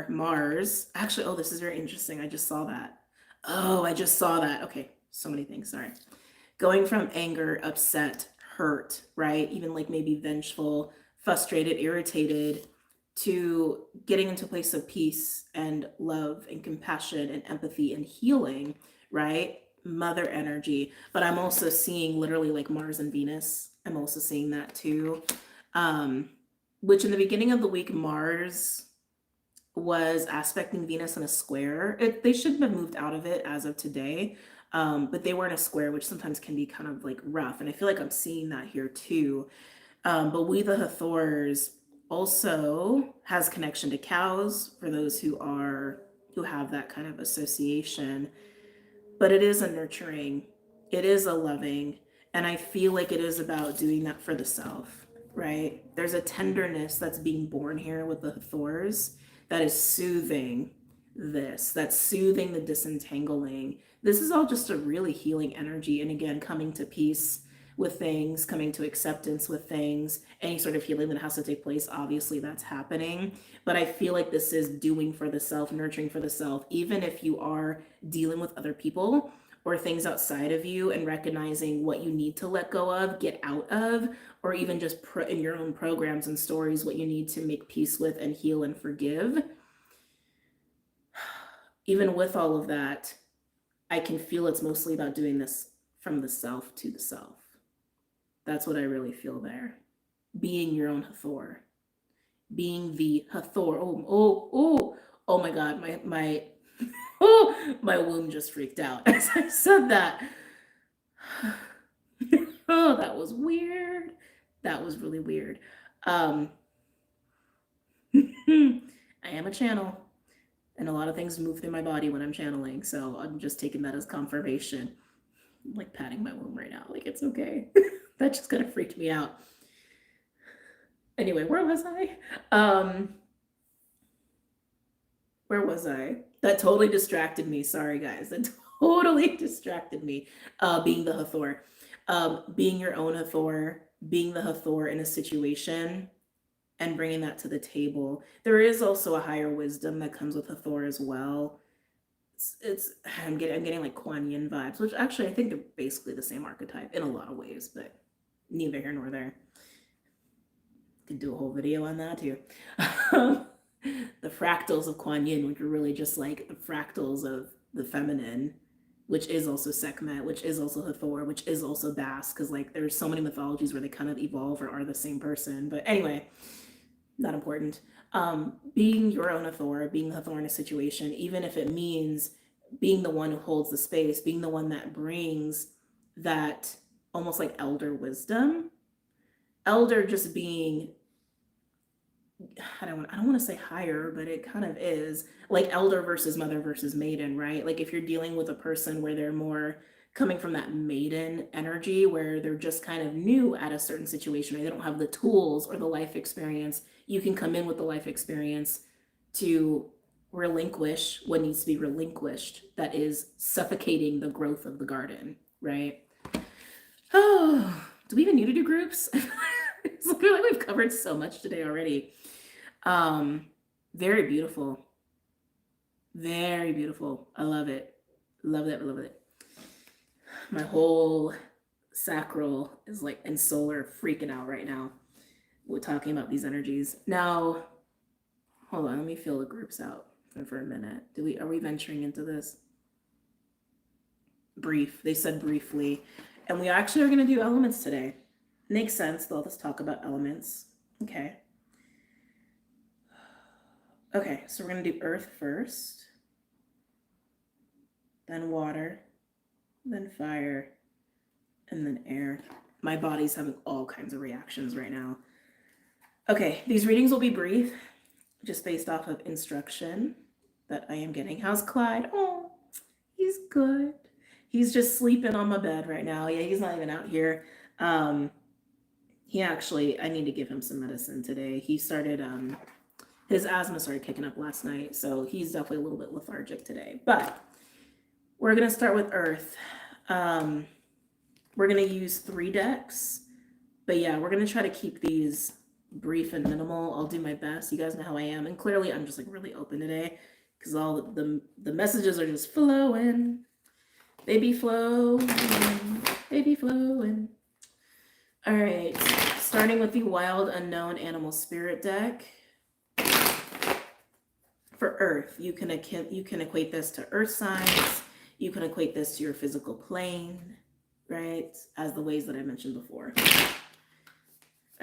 Mars. Actually, oh, this is very interesting. I just saw that. Oh, I just saw that. Okay, so many things. Sorry. Going from anger, upset, hurt, right? Even like maybe vengeful, frustrated, irritated, to getting into a place of peace and love and compassion and empathy and healing, right? Mother energy. But I'm also seeing literally like Mars and Venus. I'm also seeing that too. Which in the beginning of the week, Mars was aspecting Venus in a square. They shouldn't have moved out of it as of today, but they were in a square, which sometimes can be kind of like rough. And I feel like I'm seeing that here too. But we, the Hathors, also has connection to cows for those who have that kind of association. But it is a nurturing, it is a loving, and I feel like it is about doing that for the self, right? There's a tenderness that's being born here with the Hathors that is soothing this, that's soothing the disentangling. This is all just a really healing energy. And again, coming to peace with things, coming to acceptance with things, any sort of healing that has to take place, obviously that's happening. But I feel like this is doing for the self, nurturing for the self, even if you are dealing with other people or things outside of you and recognizing what you need to let go of, get out of, or even just in your own programs and stories, what you need to make peace with and heal and forgive. Even with all of that, I can feel it's mostly about doing this from the self to the self. That's what I really feel there. Being your own Hathor. Being the Hathor. Oh my God, my my womb just freaked out as I said that. Oh, that was weird. That was really weird. I am a channel, and a lot of things move through my body when I'm channeling, so I'm just taking that as confirmation. I'm like patting my womb right now, like it's okay. That just kind of freaked me out. Anyway, where was I? Where was I? That totally distracted me. Sorry, guys. That totally distracted me. Being the Hathor. Being your own Hathor, being the Hathor in a situation and bringing that to the table. There is also a higher wisdom that comes with Hathor as well. I'm getting like Kuan Yin vibes, which actually I think they're basically the same archetype in a lot of ways, but neither here nor there. Could do a whole video on that too. The fractals of Kuan Yin, which are really just like the fractals of the feminine, which is also Sekhmet, which is also Hathor, which is also Bast, because like there's so many mythologies where they kind of evolve or are the same person. But anyway, not important. Being your own Hathor, being the Hathor in a situation, even if it means being the one who holds the space, being the one that brings that almost like elder wisdom. Elder just being, I don't want to say higher, but it kind of is like elder versus mother versus maiden, right? Like if you're dealing with a person where they're more coming from that maiden energy, where they're just kind of new at a certain situation, or they don't have the tools or the life experience, you can come in with the life experience to relinquish what needs to be relinquished that is suffocating the growth of the garden, right? Oh, do we even need to do groups? It's like we've covered so much today already. Very beautiful. Very beautiful. I love it. Love it. Love it. My whole sacral is like in solar freaking out right now. We're talking about these energies. Now, hold on, let me feel the groups out for a minute. Are we venturing into this? Brief. They said briefly. And we actually are going to do elements today. Makes sense. They'll just talk about elements. Okay. Okay, so we're going to do earth first, then water, then fire, and then air. My body's having all kinds of reactions right now. Okay, these readings will be brief, just based off of instruction that I am getting. How's Clyde? Oh, he's good. He's just sleeping on my bed right now. Yeah, he's not even out here. He actually, I need to give him some medicine today. He started, his asthma started kicking up last night, so he's definitely a little bit lethargic today. But We're going to start with Earth. We're going to use 3 decks. But yeah, we're going to try to keep these brief and minimal. I'll do my best. You guys know how I am. And clearly I'm just like really open today because all the messages are just flowing. Baby flowing. Baby flowing. All right. Starting with the Wild Unknown Animal Spirit deck. For Earth, you can equate this to Earth signs. You can equate this to your physical plane, right? As the ways that I mentioned before.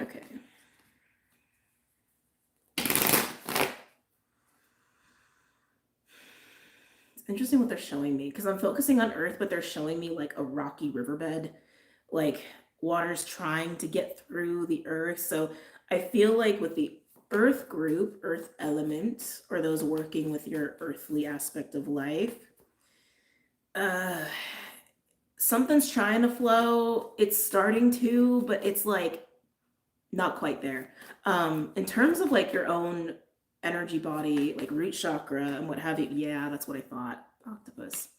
Okay. It's interesting what they're showing me because I'm focusing on Earth, but they're showing me like a rocky riverbed, like water's trying to get through the Earth. So I feel like with the Earth group, Earth element, or those working with your earthly aspect of life, something's trying to flow. It's starting to, but it's like not quite there. In terms of like your own energy body, like root chakra and what have you, yeah, that's what I thought, octopus.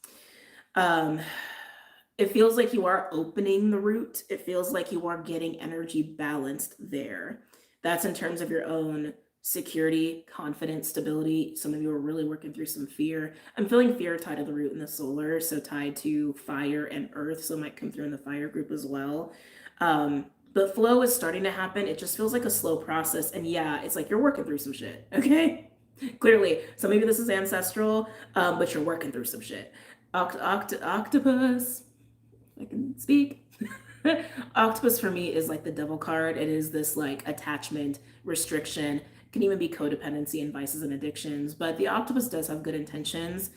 It feels like you are opening the root. It feels like you are getting energy balanced there. That's in terms of your own security, confidence, stability. Some of you are really working through some fear. I'm feeling fear tied to the root and the solar, so tied to fire and earth, so it might come through in the fire group as well. But flow is starting to happen. It just feels like a slow process. And yeah, it's like you're working through some shit, okay? Clearly, so maybe this is ancestral, but you're working through some shit. Octopus, I can speak. Octopus for me is like the devil card. It is this like attachment, restriction, can even be codependency and vices and addictions. But the octopus does have good intentions.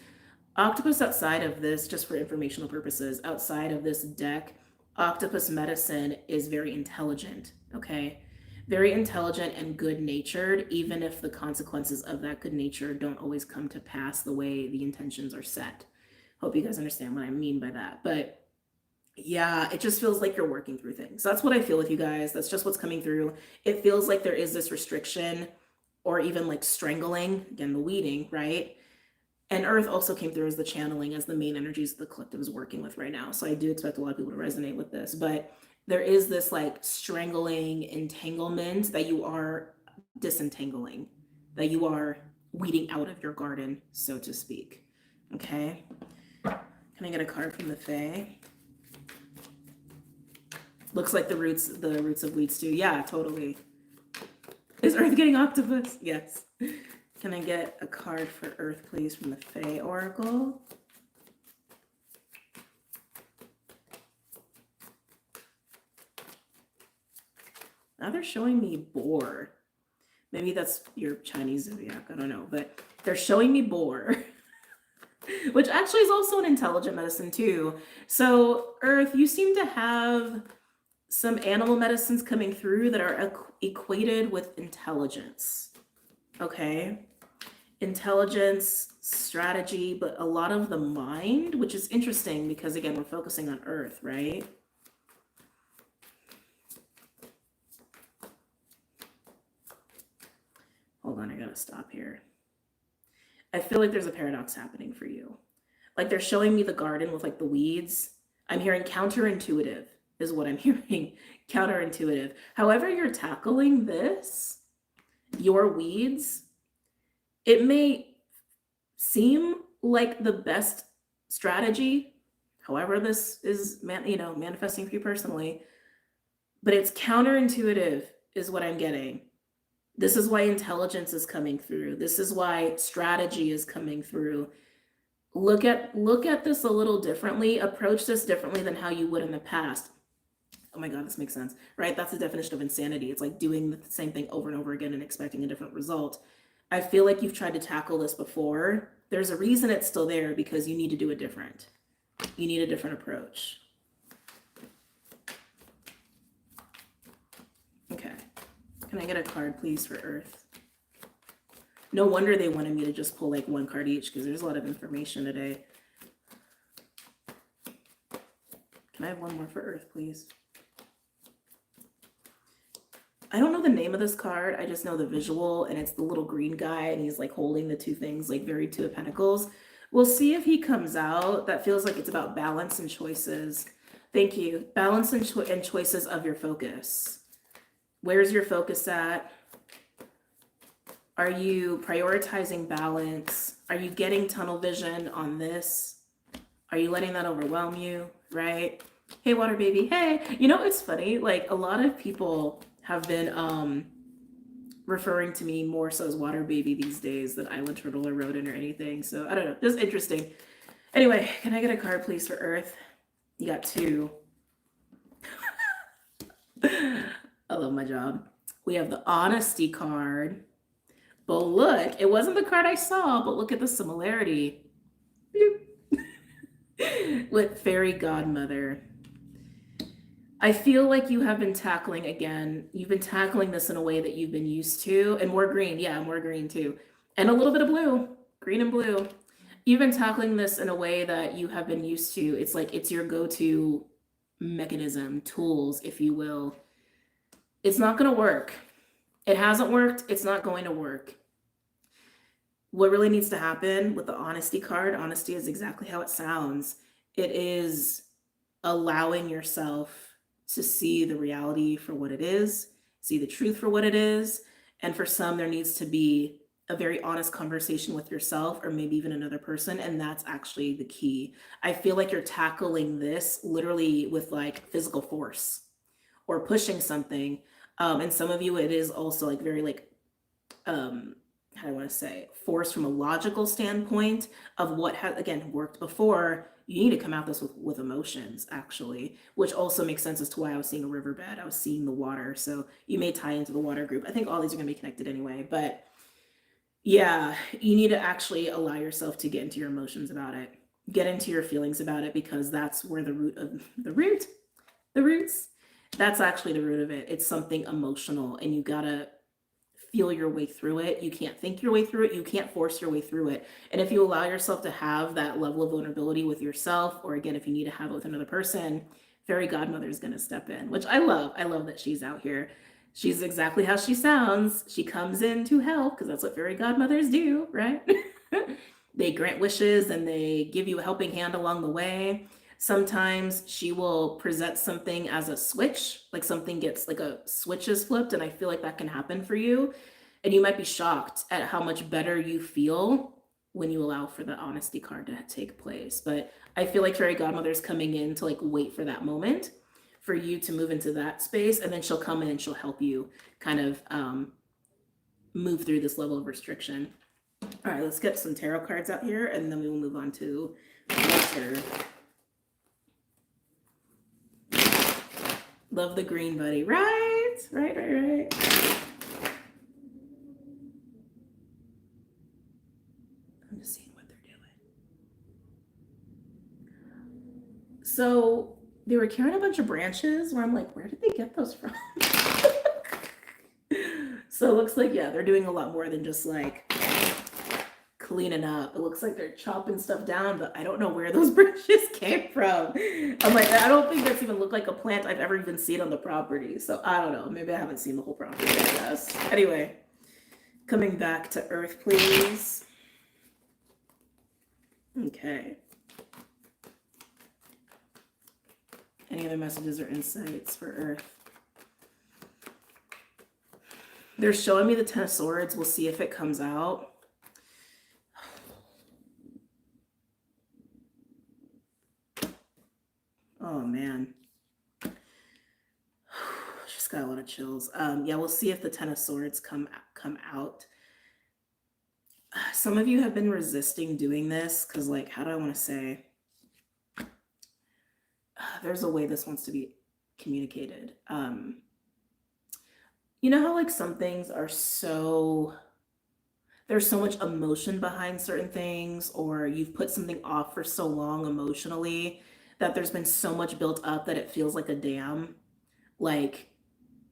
Octopus outside of this, just for informational purposes, outside of this deck, octopus medicine is very intelligent, okay? Very intelligent and good natured, even if the consequences of that good nature don't always come to pass the way the intentions are set. Hope you guys understand what I mean by that. But yeah, it just feels like you're working through things. That's what I feel with you guys. That's just what's coming through. It feels like there is this restriction or even like strangling, again, the weeding, right? And Earth also came through as the channeling, as the main energies the collective is working with right now. So I do expect a lot of people to resonate with this. But there is this like strangling entanglement that you are disentangling, that you are weeding out of your garden, so to speak. Okay. Can I get a card from the Fae? Looks like the roots of weed stew. Yeah, totally. Is Earth getting octopus? Yes. Can I get a card for Earth, please, from the Fae Oracle? Now they're showing me boar. Maybe that's your Chinese zodiac. I don't know. But they're showing me boar, which actually is also an intelligent medicine too. So Earth, you seem to have some animal medicines coming through that are equated with intelligence. Okay. Intelligence, strategy, but a lot of the mind, which is interesting because again, we're focusing on Earth, right? Hold on, I gotta stop here. I feel like there's a paradox happening for you. Like they're showing me the garden with like the weeds. I'm hearing counterintuitive is what I'm hearing. Counterintuitive. However you're tackling this, your weeds, it may seem like the best strategy, however this is manifesting for you personally, but it's counterintuitive is what I'm getting. This is why intelligence is coming through. This is why strategy is coming through. Look at this a little differently. Approach this differently than how you would in the past. Oh my God, this makes sense, right? That's the definition of insanity. It's like doing the same thing over and over again and expecting a different result. I feel like you've tried to tackle this before. There's a reason it's still there because you need to do it different. You need a different approach. Okay. Can I get a card, please, for Earth? No wonder they wanted me to just pull like one card each because there's a lot of information today. Can I have one more for Earth, please? I don't know the name of this card. I just know the visual, and it's the little green guy, and he's like holding the two things, like very Two of Pentacles. We'll see if he comes out. That feels like it's about balance and choices. Thank you. Balance and choices of your focus. Where's your focus at? Are you prioritizing balance? Are you getting tunnel vision on this? Are you letting that overwhelm you, right? Hey, WaterBaby. Hey, you know, it's funny. Like, a lot of people have been referring to me more so as WaterBaby these days than Island Turtle or Rodent or anything. So I don't know, just interesting. Anyway, can I get a card, please, for Earth? You got 2. I love my job. We have the Honesty card. But look, it wasn't the card I saw, but look at the similarity. With Fairy Godmother. I feel like you have been tackling, again, you've been tackling this in a way that you've been used to. And more green. Yeah, more green too. And a little bit of blue. Green and blue. You've been tackling this in a way that you have been used to. It's like it's your go-to mechanism, tools, if you will. It's not going to work. It hasn't worked. It's not going to work. What really needs to happen with the Honesty card, honesty is exactly how it sounds. It is allowing yourself to see the reality for what it is, see the truth for what it is. And for some, there needs to be a very honest conversation with yourself or maybe even another person. And that's actually the key. I feel like you're tackling this literally with like physical force or pushing something. And some of you, it is also like very like, how do I want to say, force from a logical standpoint of what has, again, worked before. You need to come out this with emotions, actually, which also makes sense as to why I was seeing a riverbed. I was seeing the water. So you may tie into the water group. I think all these are going to be connected anyway. But yeah, you need to actually allow yourself to get into your emotions about it, get into your feelings about it, because that's where the roots, that's actually the root of it. It's something emotional, and you gotta feel your way through it. You can't think your way through it. You can't force your way through it. And if you allow yourself to have that level of vulnerability with yourself, or again, if you need to have it with another person, Fairy Godmother is going to step in, which I love. I love that she's out here. She's exactly how she sounds. She comes in to help, because that's what Fairy Godmothers do, right? They grant wishes and they give you a helping hand along the way. Sometimes she will present something as a switch, like something gets like a switch is flipped, and I feel like that can happen for you. And you might be shocked at how much better you feel when you allow for the Honesty card to take place. But I feel like Fairy Godmother's coming in to like wait for that moment for you to move into that space, and then she'll come in and she'll help you kind of move through this level of restriction. All right, let's get some tarot cards out here, and then we will move on to water. Love the green, buddy. Right. I'm just seeing what they're doing. So they were carrying a bunch of branches where I'm like, where did they get those from? So it looks like, yeah, they're doing a lot more than just like cleaning up. It looks like they're chopping stuff down, but I don't know where those branches came from. I'm like, I don't think that's even looked like a plant I've ever even seen on the property. So I don't know. Maybe I haven't seen the whole property, I guess. Anyway, coming back to Earth, please. Okay. Any other messages or insights for Earth? They're showing me the Ten of Swords. We'll see if it comes out. Oh, man. Just got a lot of chills. Yeah, we'll see if the Ten of Swords come out. Some of you have been resisting doing this because, like, how do I want to say? There's a way this wants to be communicated. You know how, like, some things are so... There's so much emotion behind certain things, or you've put something off for so long emotionally that there's been so much built up that it feels like a dam. Like,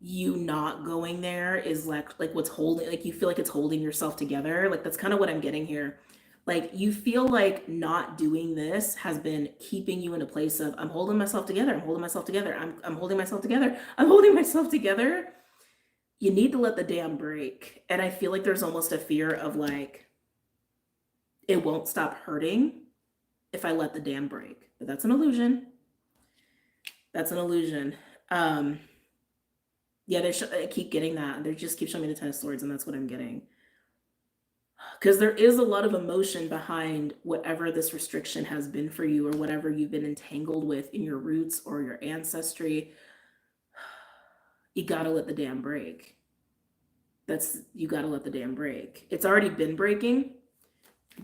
you not going there is like what's holding, like you feel like it's holding yourself together. Like that's kind of what I'm getting here. Like you feel like not doing this has been keeping you in a place of, I'm holding myself together. I'm holding myself together. I'm holding myself together. I'm holding myself together. You need to let the dam break. And I feel like there's almost a fear of like, it won't stop hurting if I let the dam break. But that's an illusion. That's an illusion. Yeah, I keep getting that. They just keep showing me the Ten of Swords, and that's what I'm getting. Because there is a lot of emotion behind whatever this restriction has been for you, or whatever you've been entangled with in your roots or your ancestry. You gotta let the dam break. You gotta let the dam break. It's already been breaking,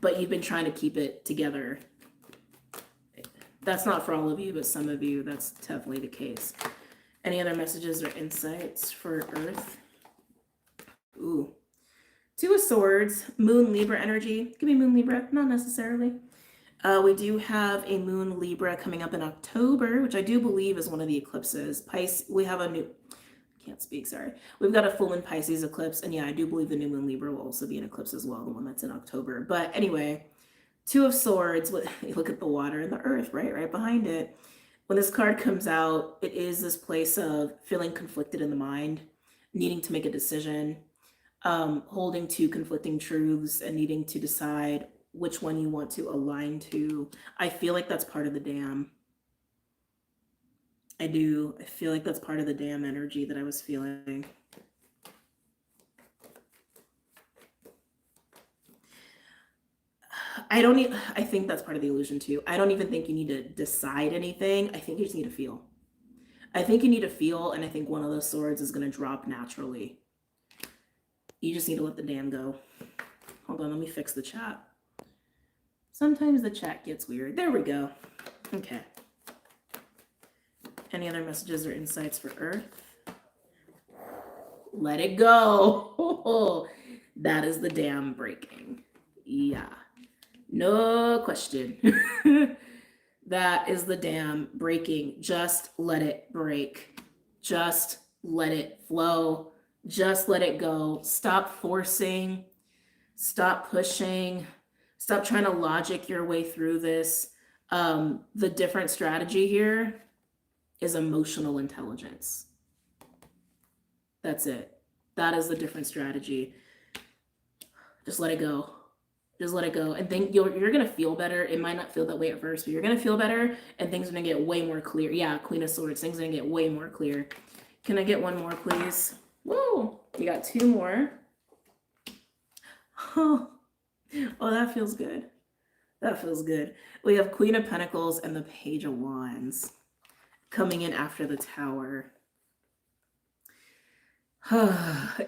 but you've been trying to keep it together. That's not for all of you, but some of you, that's definitely the case. Any other messages or insights for Earth? Ooh. Two of Swords, Moon Libra energy. Give me Moon Libra, not necessarily. We do have a Moon Libra coming up in October, which I do believe is one of the eclipses. We have a new, can't speak, sorry. We've got a full moon Pisces eclipse, and yeah, I do believe the new Moon Libra will also be an eclipse as well, the one that's in October. But anyway, Two of Swords, you look at the water and the earth, right behind it. When this card comes out, it is this place of feeling conflicted in the mind, needing to make a decision, holding to conflicting truths, and needing to decide which one you want to align to. I feel like that's part of the dam. I do. I feel like that's part of the dam energy that I was feeling. I think that's part of the illusion too. I don't even think you need to decide anything. I think you just need to feel. I think you need to feel, and I think one of those swords is going to drop naturally. You just need to let the dam go. Hold on, let me fix the chat. Sometimes the chat gets weird. There we go. Okay. Any other messages or insights for Earth? Let it go. That is the dam breaking. Yeah. No question. That is the dam breaking. Just let it break. Just let it flow. Just let it go. Stop forcing. Stop pushing. Stop trying to logic your way through this. The different strategy here is emotional intelligence. That's it. That is the different strategy. Just let it go. Just let it go. And think you're going to feel better. It might not feel that way at first, but you're going to feel better, and things are going to get way more clear. Yeah, Queen of Swords. Things are going to get way more clear. Can I get one more, please? Whoa. You got two more. Oh, that feels good. That feels good. We have Queen of Pentacles and the Page of Wands coming in after the Tower.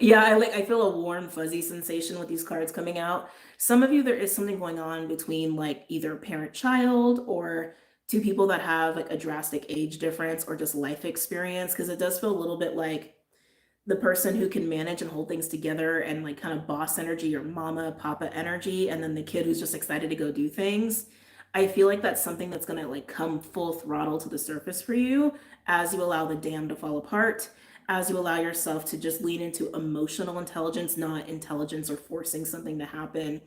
Yeah, I feel a warm, fuzzy sensation with these cards coming out. Some of you, there is something going on between like either parent-child or two people that have like a drastic age difference or just life experience, because it does feel a little bit like the person who can manage and hold things together and like kind of boss energy or mama, papa energy, and then the kid who's just excited to go do things. I feel like that's something that's going to like come full throttle to the surface for you as you allow the dam to fall apart, as you allow yourself to just lean into emotional intelligence, not intelligence or forcing something to happen.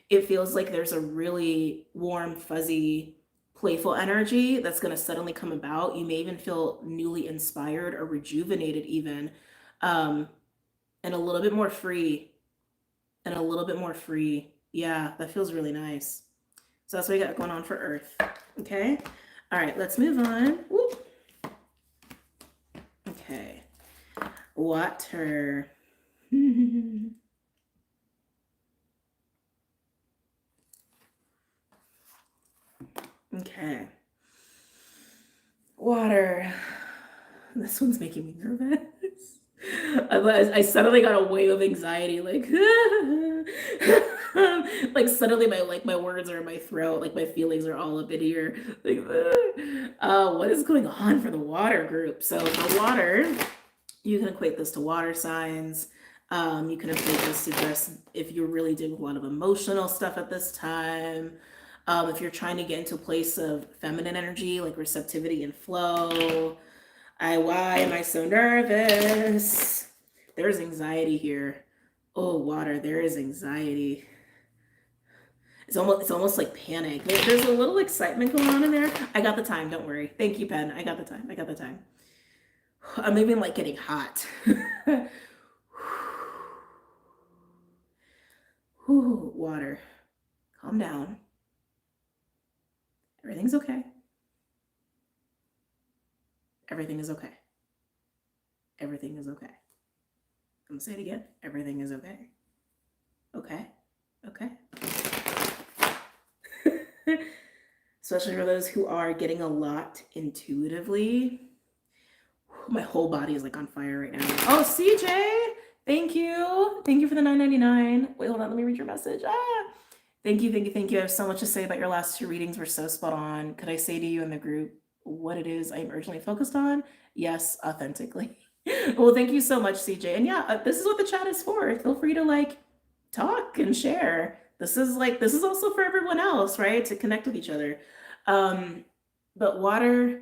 It feels like there's a really warm, fuzzy, playful energy that's going to suddenly come about. You may even feel newly inspired or rejuvenated even, and a little bit more free. Yeah, that feels really nice. So that's what we got going on for Earth. Okay. All right, let's move on. Whoop. Okay. Water. Okay. Water. This one's making me nervous. I suddenly got a wave of anxiety, like like suddenly my words are in my throat, like my feelings are all up in here. Like, what is going on for the water group? So for water, you can equate this to water signs. You can equate this to just if you're really dealing with a lot of emotional stuff at this time. If you're trying to get into a place of feminine energy, like receptivity and flow. Why am I so nervous? There's anxiety here. Oh, water, there is anxiety. It's almost like panic. There's a little excitement going on in there. I got the time, don't worry. Thank you, Pen. I got the time. I'm even like getting hot. Water. Calm down. Everything's okay. Everything is okay. Everything is okay. I'm gonna say it again. Everything is okay. Okay. Okay. Especially for those who are getting a lot intuitively. My whole body is like on fire right now. Oh, CJ, thank you. Thank you for the $9.99. Wait, hold on. Let me read your message. Thank you, thank you, thank you. I have so much to say about your last two readings. Were so spot on. Could I say to you in the group what it is I'm urgently focused on? Yes, authentically. Well, thank you so much, CJ. And yeah, this is what the chat is for. Feel free to like talk and share. This is also for everyone else, right? To connect with each other. But water,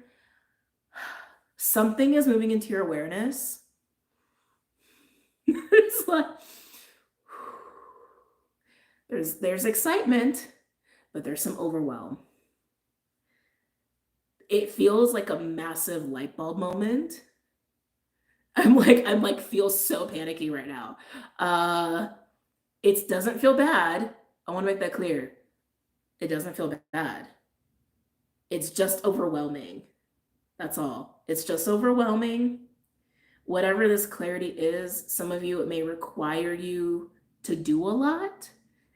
something is moving into your awareness. It's like there's excitement, but there's some overwhelm. It feels like a massive light bulb moment. I'm like feel so panicky right now. It doesn't feel bad. I want to make that clear. It doesn't feel bad. It's just overwhelming. That's all. It's just overwhelming. Whatever this clarity is, some of you, it may require you to do a lot.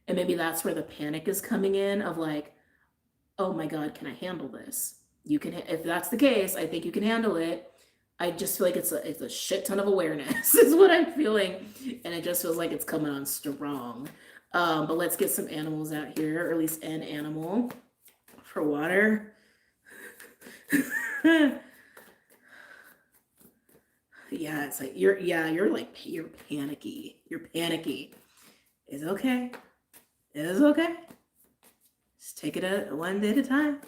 And maybe that's where the panic is coming in of like, oh my God, can I handle this? You can, if that's the case, I think you can handle it. I just feel like it's a shit ton of awareness is what I'm feeling. And it just feels like it's coming on strong. But let's get some animals out here, or at least an animal for water. Yeah, it's like you're panicky. You're panicky. It's okay. It is okay. Just take it one day at a time.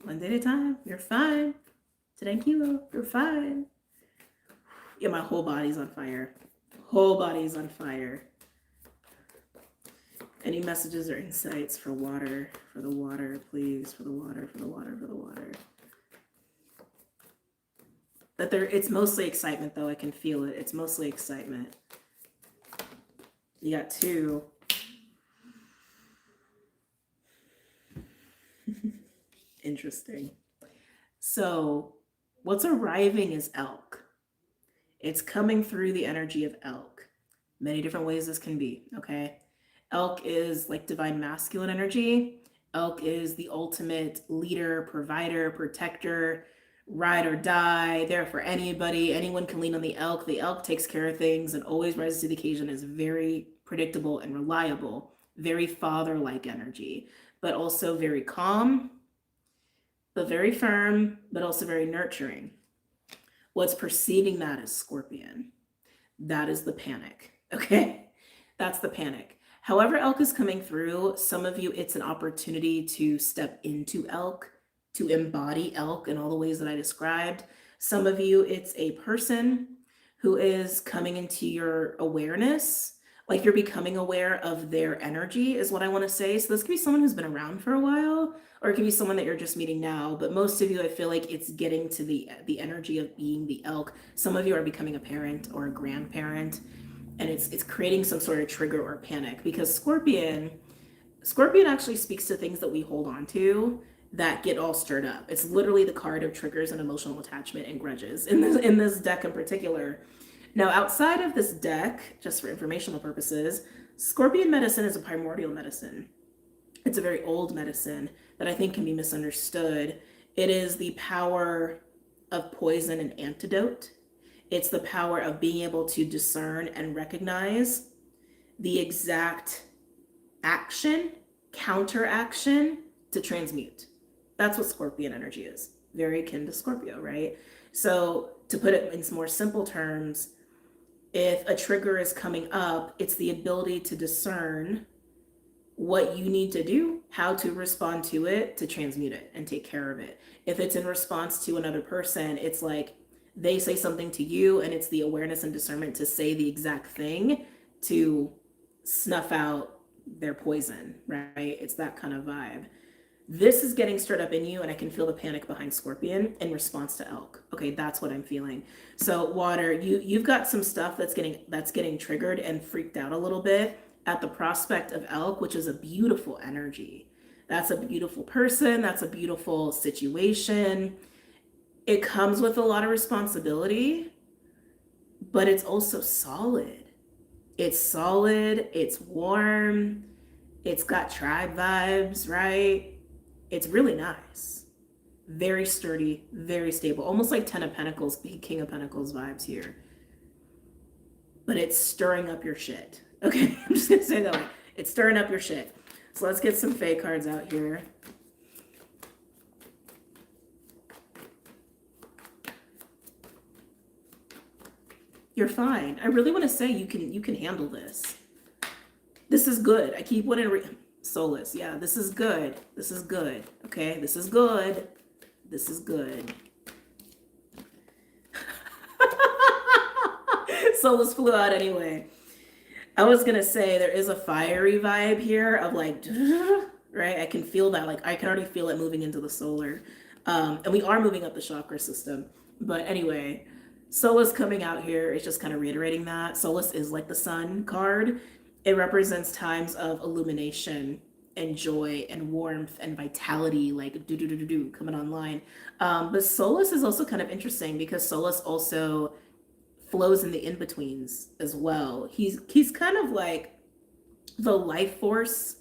One day at a time. You're fine. Tranquilo. You're fine. Yeah, my whole body's on fire. Whole body's on fire. Any messages or insights for water? For the water, please. For the water, for the water, for the water. But it's mostly excitement, though. I can feel it. It's mostly excitement. You got two. Interesting. So what's arriving is elk. It's coming through the energy of elk. Many different ways this can be, okay? Elk is like divine masculine energy. Elk is the ultimate leader, provider, protector, ride or die, there for anybody. Anyone can lean on the elk. The elk takes care of things and always rises to the occasion, is very predictable and reliable, very father-like energy, but also very calm, but very firm, but also very nurturing. What's preceding that is Scorpion. That is the panic, okay? That's the panic. However elk is coming through, some of you, it's an opportunity to step into elk, to embody elk in all the ways that I described. Some of you, it's a person who is coming into your awareness, like you're becoming aware of their energy is what I want to say. So this could be someone who's been around for a while, or it could be someone that you're just meeting now. But most of you, I feel like it's getting to the energy of being the elk. Some of you are becoming a parent or a grandparent, and it's creating some sort of trigger or panic, because Scorpion actually speaks to things that we hold on to that get all stirred up. It's literally the card of triggers and emotional attachment and grudges in this deck in particular. Now, outside of this deck, just for informational purposes, Scorpion medicine is a primordial medicine. It's a very old medicine that I think can be misunderstood. It is the power of poison and antidote. It's the power of being able to discern and recognize the exact action, counteraction to transmute. That's what Scorpion energy is. Very akin to Scorpio, right? So to put it in more simple terms, if a trigger is coming up, it's the ability to discern what you need to do, how to respond to it, to transmute it and take care of it. If it's in response to another person, it's like they say something to you, and it's the awareness and discernment to say the exact thing to snuff out their poison, right? It's that kind of vibe. This is getting stirred up in you, and I can feel the panic behind Scorpion in response to elk. Okay, that's what I'm feeling. So water, you've got some stuff that's getting triggered and freaked out a little bit, at the prospect of elk, which is a beautiful energy. That's a beautiful person. That's a beautiful situation. It comes with a lot of responsibility, but it's also solid. It's solid. It's warm. It's got tribe vibes, right? It's really nice. Very sturdy, very stable. Almost like Ten of Pentacles, King of Pentacles vibes here. But it's stirring up your shit. Okay, I'm just gonna say that way. It's stirring up your shit. So let's get some Fae cards out here. You're fine. I really want to say you can handle this. This is good. I keep wanting to Solace. Yeah, this is good. This is good. Okay, this is good. This is good. Solace flew out anyway. I was gonna say there is a fiery vibe here of like, right? I can feel that. Like I can already feel it moving into the solar. And we are moving up the chakra system. But anyway, Solace coming out here is just kind of reiterating that. Solace is like the sun card. It represents times of illumination and joy and warmth and vitality, like do coming online. But Solace is also kind of interesting because Solace also flows in the in-betweens as well. He's kind of like the life force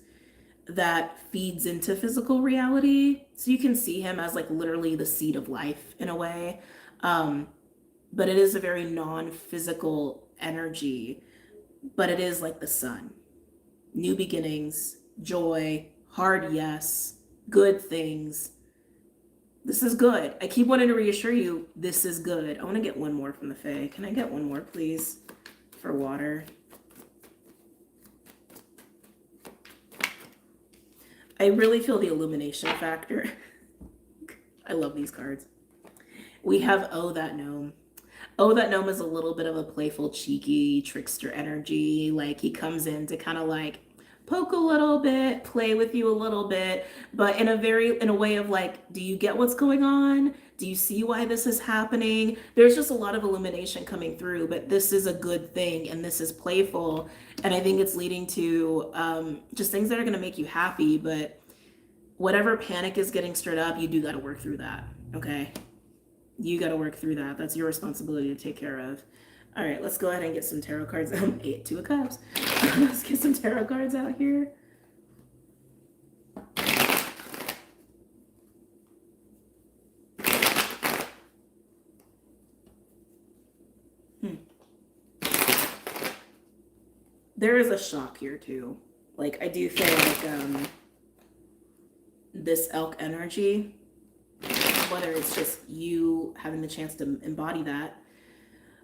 that feeds into physical reality. So you can see him as like literally the seed of life in a way. But it is a very non-physical energy, but it is like the sun. New beginnings, joy, hard yes, good things. This is good. I keep wanting to reassure you, this is good. I want to get one more from the Fae. Can I get one more, please, for water? I really feel the illumination factor. I love these cards. We have Oh That Gnome. Oh That Gnome is a little bit of a playful, cheeky, trickster energy. Like he comes in to kind of like poke a little bit, play with you a little bit, but in a way of like, do you get what's going on? Do you see why this is happening? There's just a lot of illumination coming through, but this is a good thing and this is playful. And I think it's leading to just things that are going to make you happy. But whatever panic is getting stirred up, you do got to work through that. Okay. You got to work through that. That's your responsibility to take care of. All right, let's go ahead and get some tarot cards. 2 of Cups. Let's get some tarot cards out here. There is a shock here too. Like I do feel like this elk energy, whether it's just you having the chance to embody that,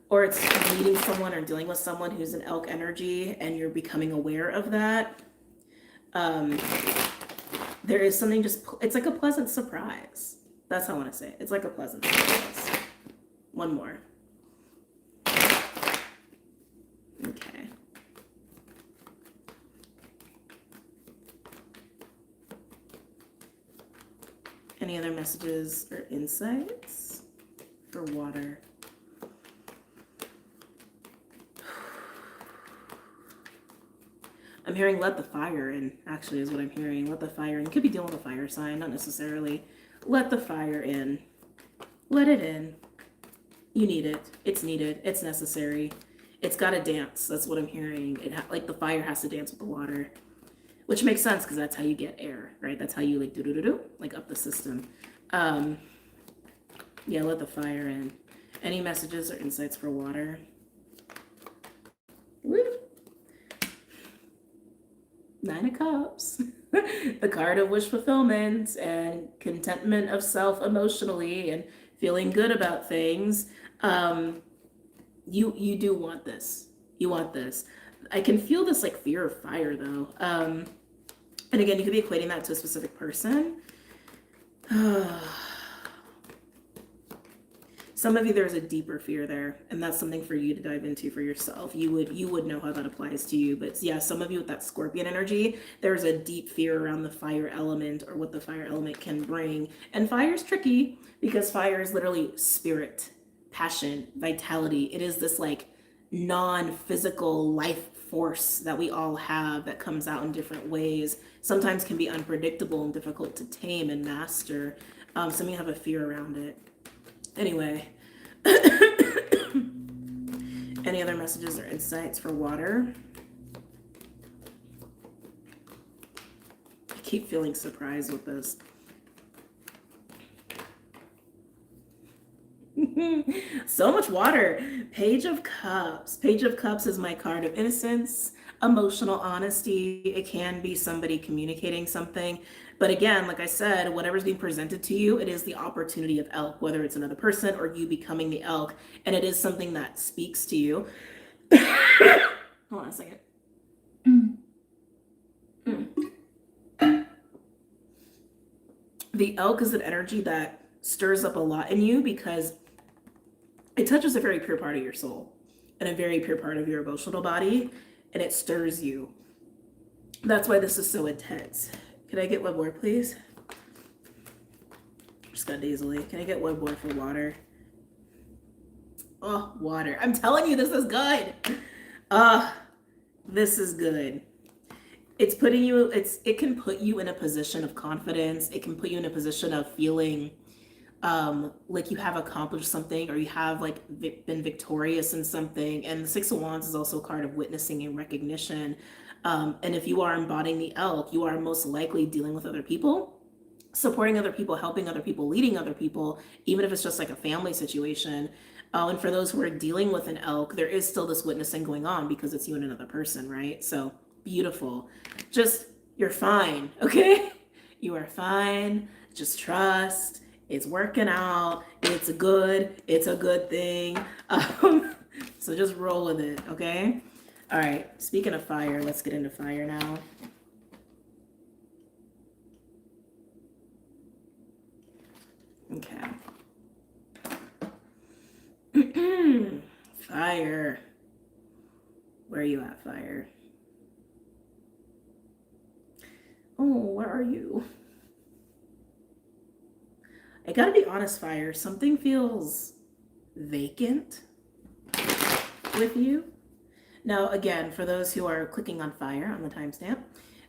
or it's meeting someone or dealing with someone who's an elk energy and you're becoming aware of that. There is something it's like a pleasant surprise. That's how I want to say it. It's like a pleasant surprise. One more. Okay. Any other messages or insights for water? I'm hearing let the fire in, actually, is what I'm hearing. Let the fire in. You could be dealing with a fire sign, not necessarily. Let the fire in. Let it in. You need it. It's needed. It's necessary. It's got to dance. That's what I'm hearing. Like the fire has to dance with the water, which makes sense because that's how you get air, right? That's how you like do, like up the system. Yeah, let the fire in. Any messages or insights for water? Woo. 9 of Cups. The card of wish fulfillment and contentment of self emotionally and feeling good about things. You do want this. You want this. I can feel this like fear of fire though. And again, you could be equating that to a specific person. Some of you, there's a deeper fear there, and that's something for you to dive into for yourself. You would know how that applies to you. But yeah, some of you with that Scorpion energy, there's a deep fear around the fire element or what the fire element can bring. And fire is tricky because fire is literally spirit, passion, vitality. It is this like non-physical life force that we all have that comes out in different ways, sometimes can be unpredictable and difficult to tame and master. Some of you have a fear around it. Anyway, any other messages or insights for water? I keep feeling surprised with this. So much water. Page of Cups. Page of Cups is my card of innocence, emotional honesty. It can be somebody communicating something. But again, like I said, whatever's being presented to you, it is the opportunity of elk, whether it's another person or you becoming the elk. And it is something that speaks to you. Hold on a second. The elk is an energy that stirs up a lot in you because it touches a very pure part of your soul and a very pure part of your emotional body, and it stirs you. That's why this is so intense. Can I get one more, please? Just got nasally. Can I get one more for water? Oh, water. I'm telling you, this is good. This is good. It's putting you, it can put you in a position of confidence. It can put you in a position of feeling like you have accomplished something, or you have like been victorious in something. And the Six of Wands is also a card of witnessing and recognition. And if you are embodying the elk, you are most likely dealing with other people, supporting other people, helping other people, leading other people, even if it's just like a family situation. And for those who are dealing with an elk, there is still this witnessing going on because it's you and another person, right? So beautiful. Just, you're fine, okay? You are fine. Just trust. It's working out. It's good. It's a good thing. So just roll with it, okay? All right. Speaking of fire, let's get into fire now. Okay. Fire. Where are you at, fire? Oh, where are you? I gotta be honest, fire. Something feels vacant with you. Now, again, for those who are clicking on fire on the timestamp,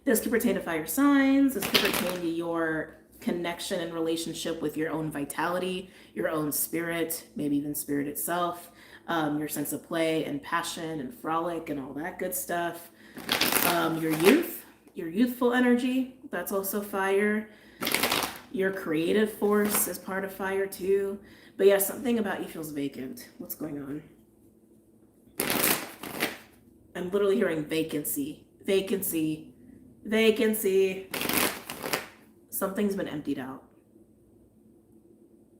this could pertain to fire signs. This could pertain to your connection and relationship with your own vitality, your own spirit, maybe even spirit itself, your sense of play and passion and frolic and all that good stuff. Your youth, your youthful energy, that's also fire. Your creative force is part of fire too. But yeah, something about you feels vacant. What's going on? I'm literally hearing vacancy, vacancy, vacancy. Something's been emptied out.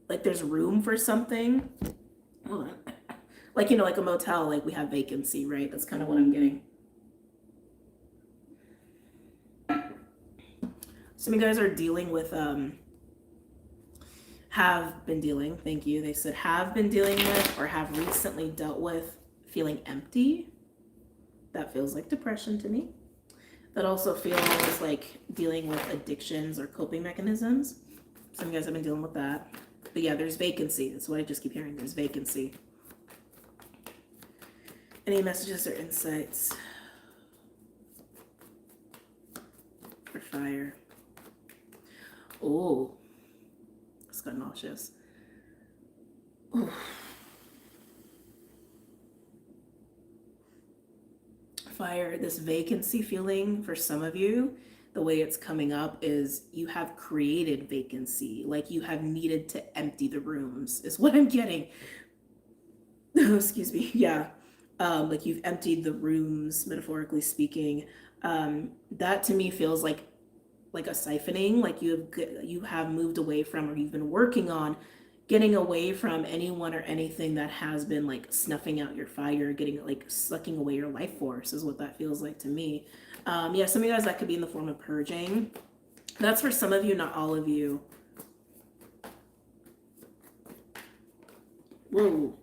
Like there's room for something. Hold on. Like, you know, like a motel, like we have vacancy, right? That's kind of what I'm getting. Some of you guys are dealing with, have been dealing, thank you. They said have been dealing with or have recently dealt with feeling empty. That feels like depression to me. That also feels like dealing with addictions or coping mechanisms. Some of you guys have been dealing with that. But yeah, there's vacancy. That's what I just keep hearing. There's vacancy. Any messages or insights for fire? Oh, it's got nauseous. Ooh. Fire, this vacancy feeling for some of you, the way it's coming up is you have created vacancy, like you have needed to empty the rooms is what I'm getting. Oh, excuse me. Yeah. Like you've emptied the rooms, metaphorically speaking. That to me feels like a siphoning, like you have moved away from, or you've been working on getting away from anyone or anything that has been like snuffing out your fire, getting like sucking away your life force is what that feels like to me. Yeah, some of you guys, that could be in the form of purging. That's for some of you, not all of you. Whoa.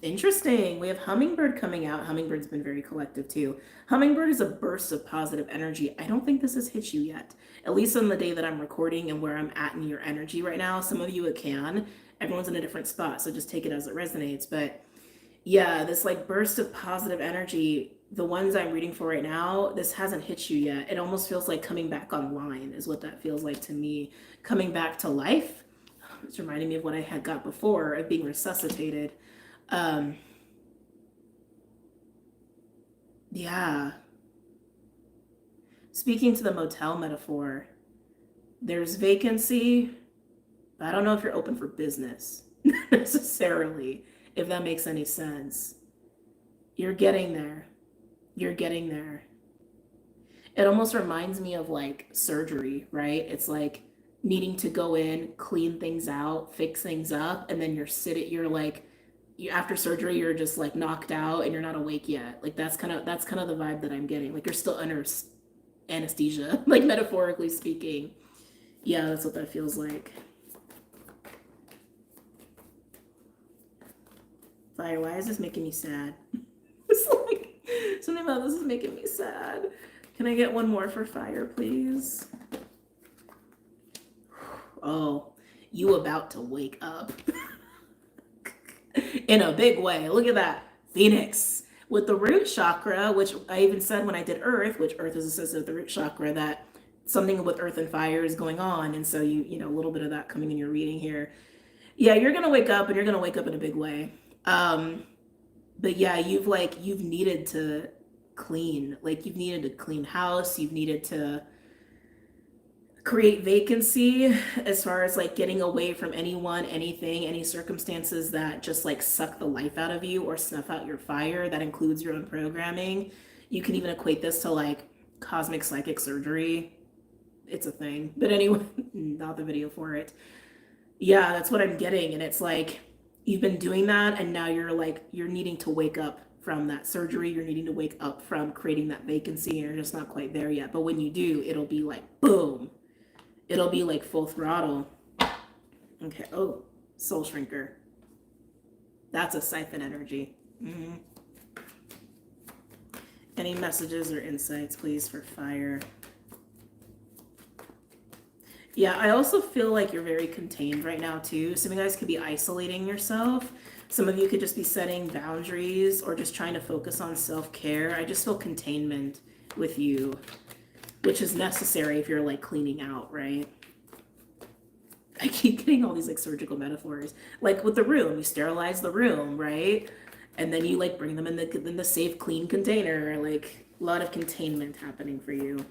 Interesting. We have hummingbird coming out. Hummingbird's been very collective too. Hummingbird is a burst of positive energy. I don't think this has hit you yet, at least on the day that I'm recording and where I'm at in your energy right now. Some of you it can. Everyone's in a different spot, so just take it as it resonates. But yeah, this like burst of positive energy the ones I'm reading for right now, this hasn't hit you yet. It almost feels like coming back online is what that feels like to me. Coming back to life. It's reminding me of what I had got before of being resuscitated. Um, yeah. Speaking to the motel metaphor, there's vacancy, but I don't know if you're open for business necessarily, if that makes any sense. You're getting there. You're getting there. It almost reminds me of like surgery, right? It's like needing to go in, clean things out, fix things up, and then you're like, after surgery, you're just like knocked out and you're not awake yet. Like that's kind of the vibe that I'm getting. Like you're still under anesthesia, like metaphorically speaking. Yeah, that's what that feels like. Fire, why is this making me sad? It's like something about this is making me sad. Can I get one more for fire, please? Oh, you about to wake up in a big way. Look at that. Phoenix. With the root chakra, which I even said when I did earth, which earth is associated with the root chakra, that something with earth and fire is going on. And so a little bit of that coming in your reading here. Yeah, you're going to wake up and you're going to wake up in a big way. But yeah, you've needed to clean, like you've needed to clean house, you've needed to create vacancy as far as like getting away from anyone, anything, any circumstances that just like suck the life out of you or snuff out your fire. That includes your own programming. You can even equate this to like cosmic psychic surgery. It's a thing. But anyway, not the video for it. Yeah, that's what I'm getting. And it's like you've been doing that and now you're needing to wake up from that surgery. You're needing to wake up from creating that vacancy and you're just not quite there yet. But when you do, it'll be like boom. It'll be like full throttle. Okay. Oh, soul shrinker. That's a siphon energy. Mm-hmm. Any messages or insights, please, for fire? Yeah, I also feel like you're very contained right now, too. Some of you guys could be isolating yourself. Some of you could just be setting boundaries or just trying to focus on self-care. I just feel containment with you, which is necessary if you're like cleaning out, right? I keep getting all these like surgical metaphors. Like with the room, you sterilize the room, right? And then you like bring them in the safe, clean container. Like a lot of containment happening for you.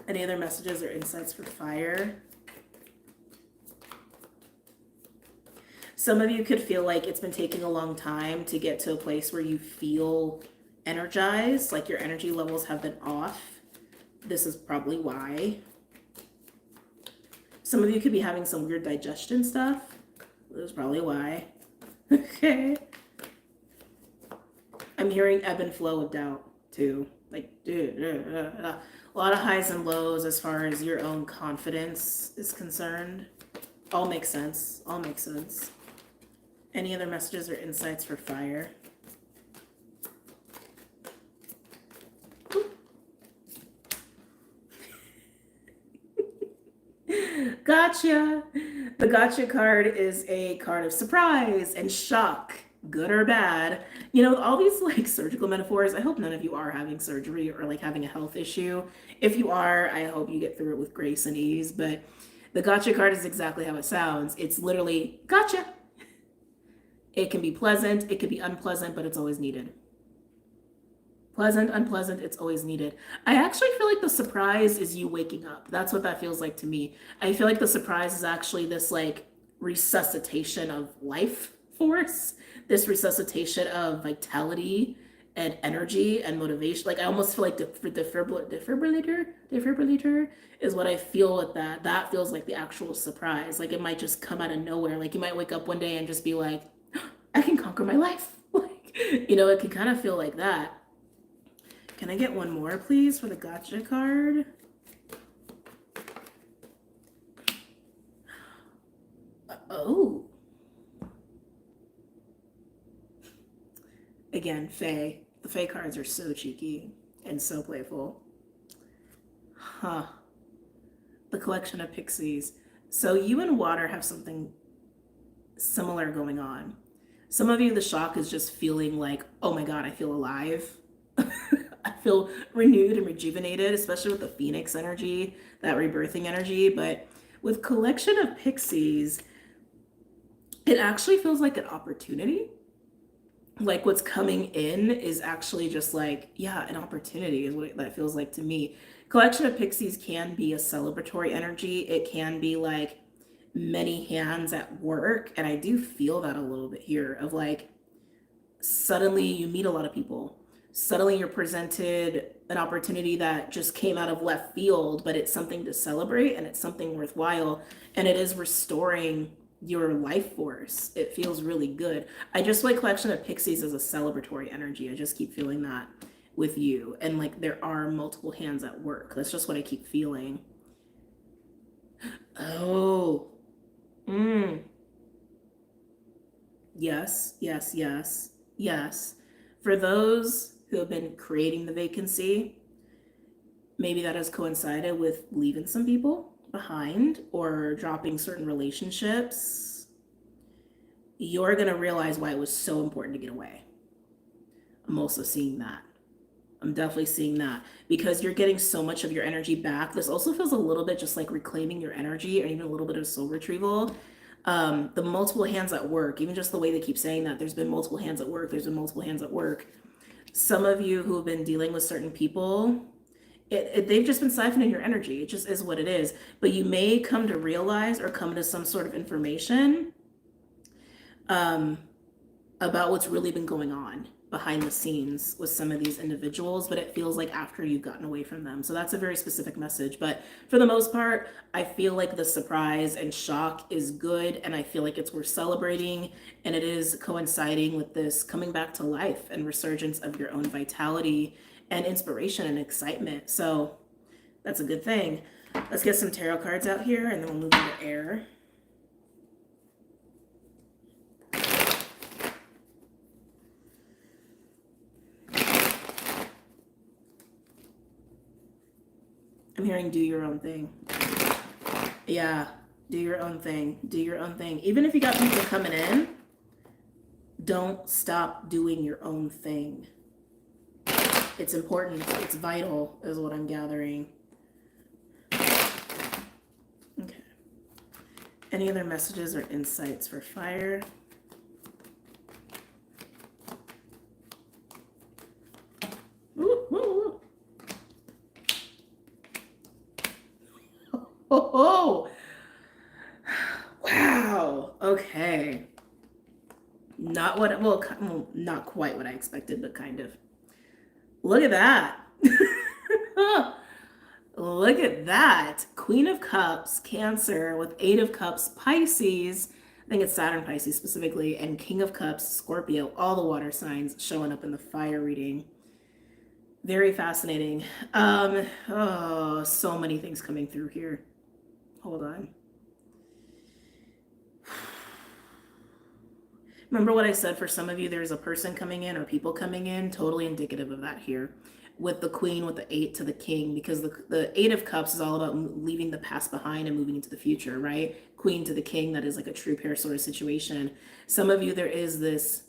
Any other messages or insights for fire? Some of you could feel like it's been taking a long time to get to a place where you feel energized, like your energy levels have been off. This is probably why. Some of you could be having some weird digestion stuff. This is probably why. Okay. I'm hearing ebb and flow of doubt too. Like, a lot of highs and lows as far as your own confidence is concerned. All makes sense. All makes sense. Any other messages or insights for fire? Gotcha. The gotcha card is a card of surprise and shock, good or bad. All these like surgical metaphors, I hope none of you are having surgery or like having a health issue. If you are, I hope you get through it with grace and ease. But the gotcha card is exactly how it sounds. It's literally gotcha. It can be pleasant, it can be unpleasant, but it's always needed. Pleasant, unpleasant, it's always needed. I actually feel like the surprise is you waking up. That's what that feels like to me. I feel like the surprise is actually this like resuscitation of life force, this resuscitation of vitality and energy and motivation. Like I almost feel like defibrillator is what I feel with that. That feels like the actual surprise. Like it might just come out of nowhere. Like you might wake up one day and just be like, I can conquer my life. Like, it can kind of feel like that. Can I get one more, please, for the gotcha card? Oh. Again, Fae. The Fae cards are so cheeky and so playful. Huh. The collection of pixies. So you and water have something similar going on. Some of you, the shock is just feeling like, oh my God, I feel alive. I feel renewed and rejuvenated, especially with the Phoenix energy, that rebirthing energy. But with collection of pixies, it actually feels like an opportunity. Like what's coming in is actually just like, yeah, an opportunity is what that feels like to me. Collection of pixies can be a celebratory energy. It can be like many hands at work. And I do feel that a little bit here of like, suddenly you meet a lot of people. Suddenly you're presented an opportunity that just came out of left field, but it's something to celebrate and it's something worthwhile. And it is restoring your life force. It feels really good. I just like collection of pixies as a celebratory energy. I just keep feeling that with you. And like there are multiple hands at work. That's just what I keep feeling. Oh, mm. Yes, yes, yes, yes. For those who have been creating the vacancy, maybe that has coincided with leaving some people behind or dropping certain relationships. You're going to realize why it was so important to get away. I'm also seeing that. I'm definitely seeing that because you're getting so much of your energy back. This also feels a little bit just like reclaiming your energy or even a little bit of soul retrieval. The multiple hands at work, even just the way they keep saying that, there's been multiple hands at work, there's been multiple hands at work. Some of you who have been dealing with certain people, they've just been siphoning your energy. It just is what it is. But you may come to realize or come to some sort of information um, about what's really been going on behind the scenes with some of these individuals, but it feels like after you've gotten away from them. So that's a very specific message. But for the most part, I feel like the surprise and shock is good. And I feel like it's worth celebrating. And it is coinciding with this coming back to life and resurgence of your own vitality and inspiration and excitement. So that's a good thing. Let's get some tarot cards out here and then we'll move into air. I'm hearing do your own thing. Yeah, do your own thing. Do your own thing. Even if you got people coming in, don't stop doing your own thing. It's important. It's vital, is what I'm gathering. Okay. Any other messages or insights for fire? Oh, wow. Okay. Not what, well, not quite what I expected, but kind of. Look at that. Look at that. Queen of Cups, Cancer, with Eight of Cups, Pisces. I think it's Saturn, Pisces specifically, and King of Cups, Scorpio. All the water signs showing up in the fire reading. Very fascinating. Oh, so many things coming through here. Hold on. Remember what I said, for some of you, there's a person coming in or people coming in, totally indicative of that here. With the Queen, with the Eight to the King, because the Eight of Cups is all about leaving the past behind and moving into the future, right? Queen to the King, that is like a true pair sort of situation. Some of you, there is this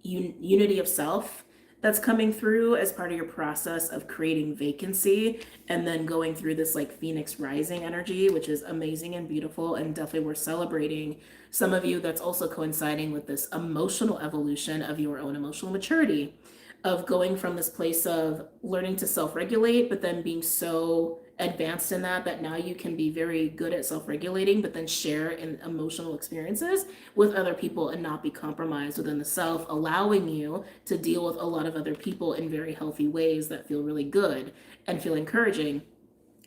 unity of self that's coming through as part of your process of creating vacancy and then going through this like Phoenix rising energy, which is amazing and beautiful and definitely worth celebrating. Some of you, that's also coinciding with this emotional evolution of your own emotional maturity, of going from this place of learning to self-regulate, but then being so advanced in that now you can be very good at self-regulating, but then share in emotional experiences with other people and not be compromised within the self, allowing you to deal with a lot of other people in very healthy ways that feel really good and feel encouraging.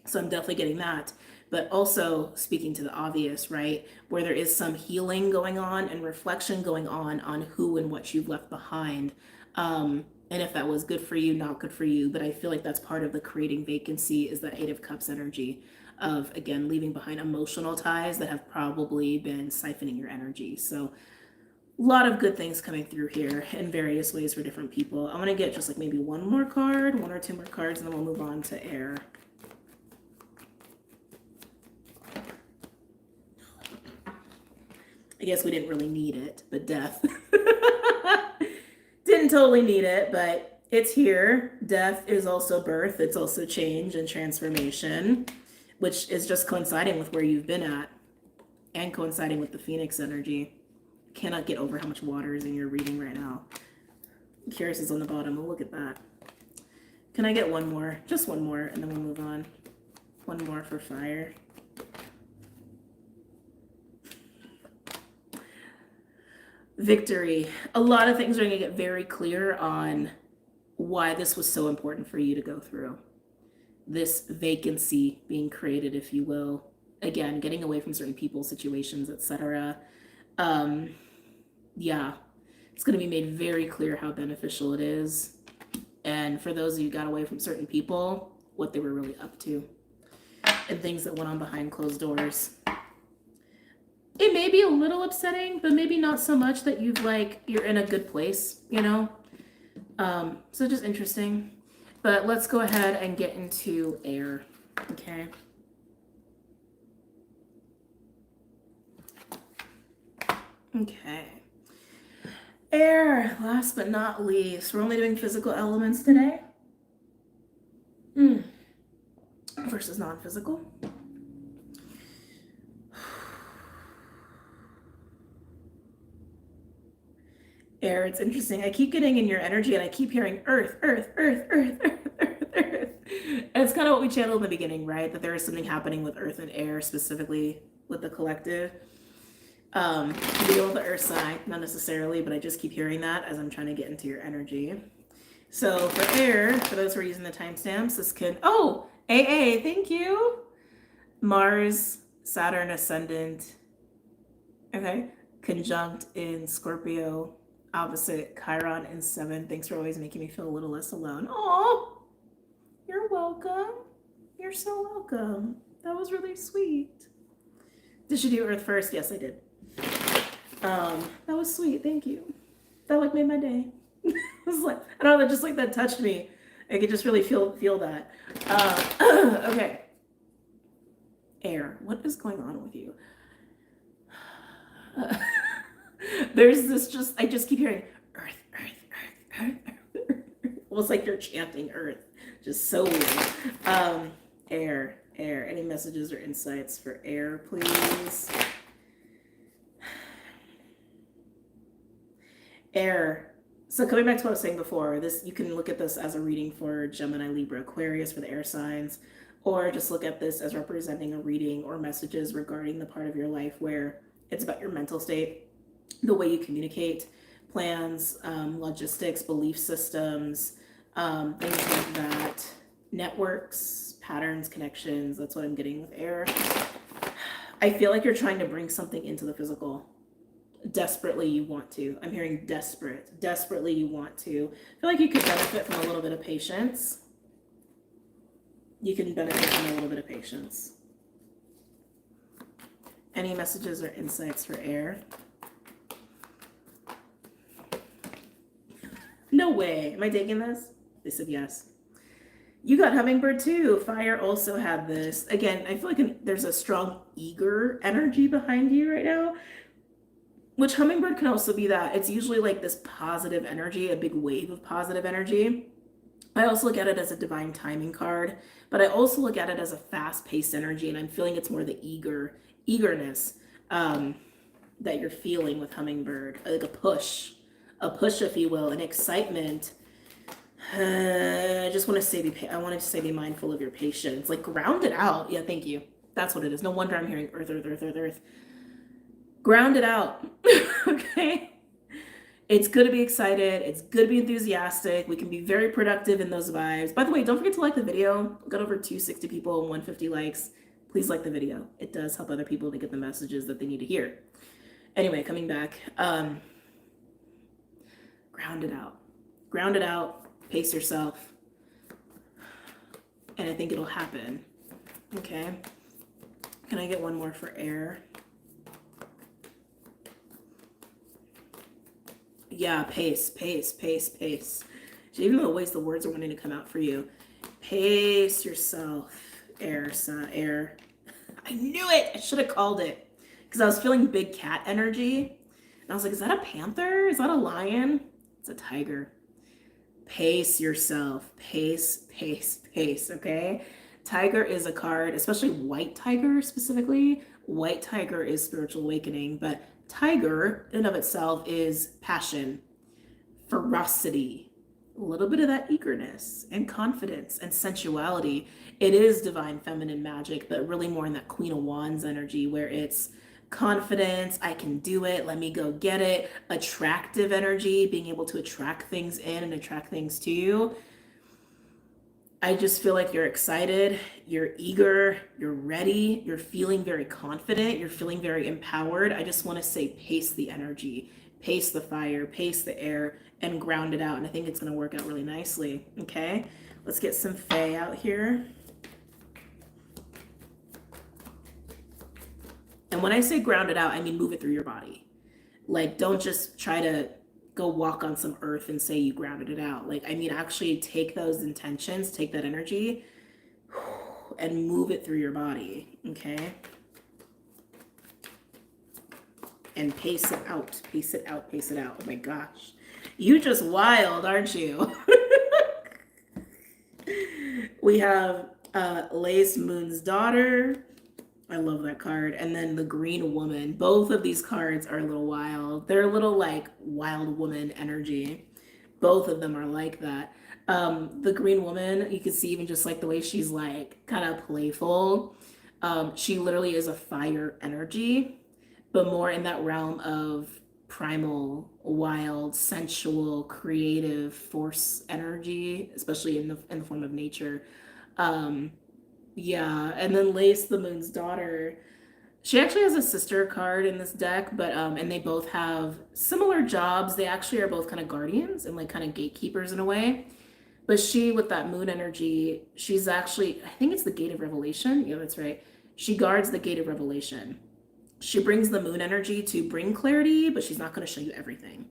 So I'm definitely getting that. But also speaking to the obvious, right? Where there is some healing going on and reflection going on who and what you've left behind. And if that was good for you, not good for you. But I feel like that's part of the creating vacancy, is that Eight of Cups energy of, again, leaving behind emotional ties that have probably been siphoning your energy. So a lot of good things coming through here in various ways for different people. I'm going to get just like maybe one more card, one or two more cards, and then we'll move on to air. I guess we didn't really need it, but death. Didn't totally need it, but it's here. Death is also birth. It's also change and transformation, which is just coinciding with where you've been at and coinciding with the Phoenix energy. Cannot get over how much water is in your reading right now. Curious is on the bottom. Oh, look at that. Can I get one more? Just one more, and then we'll move on. One more for fire. Victory. A lot of things are going to get very clear on why this was so important for you to go through. This vacancy being created, if you will. Again, getting away from certain people, situations, etc. Yeah, it's going to be made very clear how beneficial it is. And for those of you who got away from certain people, what they were really up to. And things that went on behind closed doors. It may be a little upsetting, but maybe not so much that you're in a good place, you know? So just interesting. But let's go ahead and get into air, okay? Okay. Air, last but not least. We're only doing physical elements today. Versus non-physical. Air, it's interesting. I keep getting in your energy and I keep hearing earth, earth, earth, earth, earth, earth, earth. And it's kind of what we channeled in the beginning, right? That there is something happening with earth and air, specifically with the collective. Deal with the earth sign, not necessarily, but I just keep hearing that as I'm trying to get into your energy. So for air, for those who are using the timestamps, this could, AA, thank you. Mars, Saturn ascendant, okay, conjunct in Scorpio, opposite Chiron in 7. Thanks for always making me feel a little less alone. Oh, you're welcome. You're so welcome. That was really sweet. Did you do Earth first? Yes, I did. That was sweet. Thank you. That made my day. It was I don't know, just that touched me. I could just really feel that. Okay. Air. What is going on with you? There's this I just keep hearing earth, earth, earth, earth, earth, earth. Almost like you're chanting earth. Just so weird. Air. Any messages or insights for air, please? Air. So coming back to what I was saying before, you can look at this as a reading for Gemini, Libra, Aquarius for the air signs, or just look at this as representing a reading or messages regarding the part of your life where it's about your mental state, the way you communicate, plans, logistics, belief systems, things like that, networks, patterns, connections. That's what I'm getting with air. I feel like you're trying to bring something into the physical. Desperately you want to. I'm hearing desperate. Desperately you want to. I feel like you could benefit from a little bit of patience. You can benefit from a little bit of patience. Any messages or insights for air? No way. Am I taking this? They said yes. You got hummingbird too. Fire also had this. Again, I feel like there's a strong eager energy behind you right now, which hummingbird can also be that. It's usually this positive energy, a big wave of positive energy. I also look at it as a divine timing card, but I also look at it as a fast-paced energy, and I'm feeling it's more the eagerness that you're feeling with hummingbird, like a push, if you will, an excitement. I just want to say, I want to say be mindful of your patience, ground it out. Yeah, thank you. That's what it is. No wonder I'm hearing earth, earth, earth, earth, earth. Ground it out. Okay. It's good to be excited. It's good to be enthusiastic. We can be very productive in those vibes. By the way, don't forget to like the video. We got over 260 people and 150 likes. Please like the video. It does help other people to get the messages that they need to hear. Anyway, coming back. Ground it out. Ground it out. Pace yourself. And I think it'll happen. Okay. Can I get one more for air? Yeah, pace, pace, pace, pace. Even though the words are wanting to come out for you. Pace yourself. Air. I knew it! I should have called it. Because I was feeling big cat energy. And I was like, is that a panther? Is that a lion? It's a tiger. Pace yourself. Pace, pace, pace, okay? Tiger is a card, especially white tiger specifically. White tiger is spiritual awakening, but tiger in and of itself is passion, ferocity, a little bit of that eagerness and confidence and sensuality. It is divine feminine magic, but really more in that Queen of Wands energy where it's confidence, I can do it, let me go get it, attractive energy, being able to attract things in and attract things to you. I just feel like you're excited, you're eager, you're ready, you're feeling very confident, you're feeling very empowered. I just want to say pace the energy, pace the fire, pace the air, and ground it out. And I think it's going to work out really nicely. Okay, let's get some Fae out here. And when I say ground it out, I mean move it through your body. Like, don't just try to go walk on some earth and say you grounded it out. Like, I mean, actually take those intentions, take that energy, and move it through your body, okay? And pace it out, pace it out, pace it out. Oh my gosh. You just wild, aren't you? We have Lace Moon's Daughter. I love that card. And then the Green Woman. Both of these cards are a little wild. They're a little like wild woman energy. Both of them are like that. The Green Woman, you can see even just like the way she's like kind of playful. She literally is a fire energy, but more in that realm of primal, wild, sensual, creative force energy, especially in the form of nature. Yeah, and then Lace, the Moon's Daughter. She actually has a sister card in this deck, but and they both have similar jobs. They actually are both kind of guardians and like kind of gatekeepers in a way. But she, with that moon energy, she's actually, I think it's the Gate of Revelation. Yeah, that's right. She guards the Gate of Revelation. She brings the moon energy to bring clarity, but she's not going to show you everything.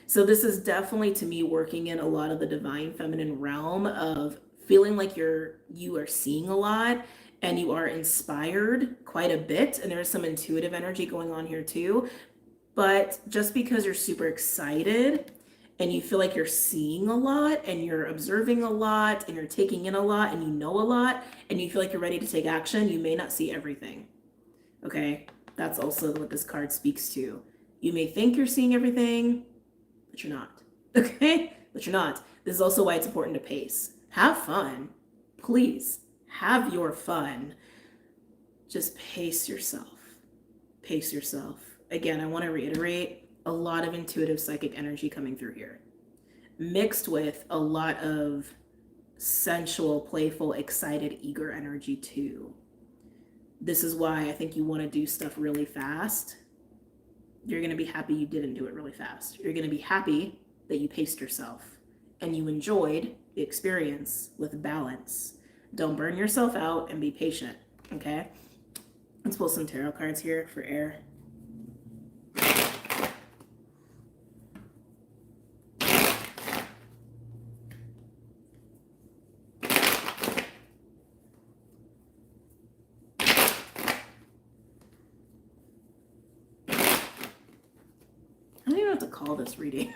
So this is definitely to me working in a lot of the divine feminine realm of feeling like you are seeing a lot and you are inspired quite a bit, and there's some intuitive energy going on here too. But just because you're super excited and you feel like you're seeing a lot and you're observing a lot and you're taking in a lot and you know a lot and you feel like you're ready to take action, you may not see everything. Okay, that's also what this card speaks to. You may think you're seeing everything, but you're not. Okay, but you're not. This is also why it's important to pace. Have fun. Please have your fun. Just pace yourself. Pace yourself. Again, I want to reiterate, a lot of intuitive psychic energy coming through here, mixed with a lot of sensual, playful, excited, eager energy too. This is why I think you want to do stuff really fast. You're going to be happy you didn't do it really fast. You're going to be happy that you paced yourself and you enjoyed the experience with balance. Don't burn yourself out and be patient, okay? Let's pull some tarot cards here for air. I don't even know what to call this reading.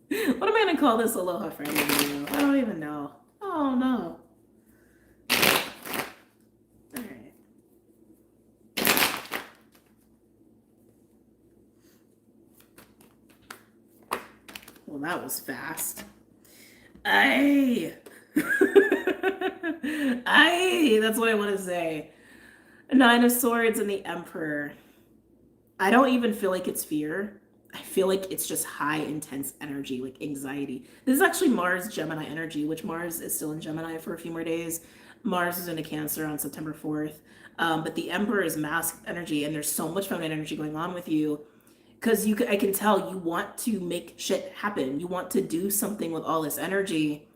What am I going to call this Aloha Friday video? I don't even know. Oh, no. All right. Well, that was fast. Aye. Aye. That's what I want to say. Nine of Swords and the Emperor. I don't even feel like it's fear. I feel like it's just high intense energy, like anxiety. This is actually Mars Gemini energy, which Mars is still in Gemini for a few more days. Mars is into Cancer on September 4th. But the Emperor is masked energy, and there's so much feminine energy going on with you because I can tell you want to make shit happen. You want to do something with all this energy,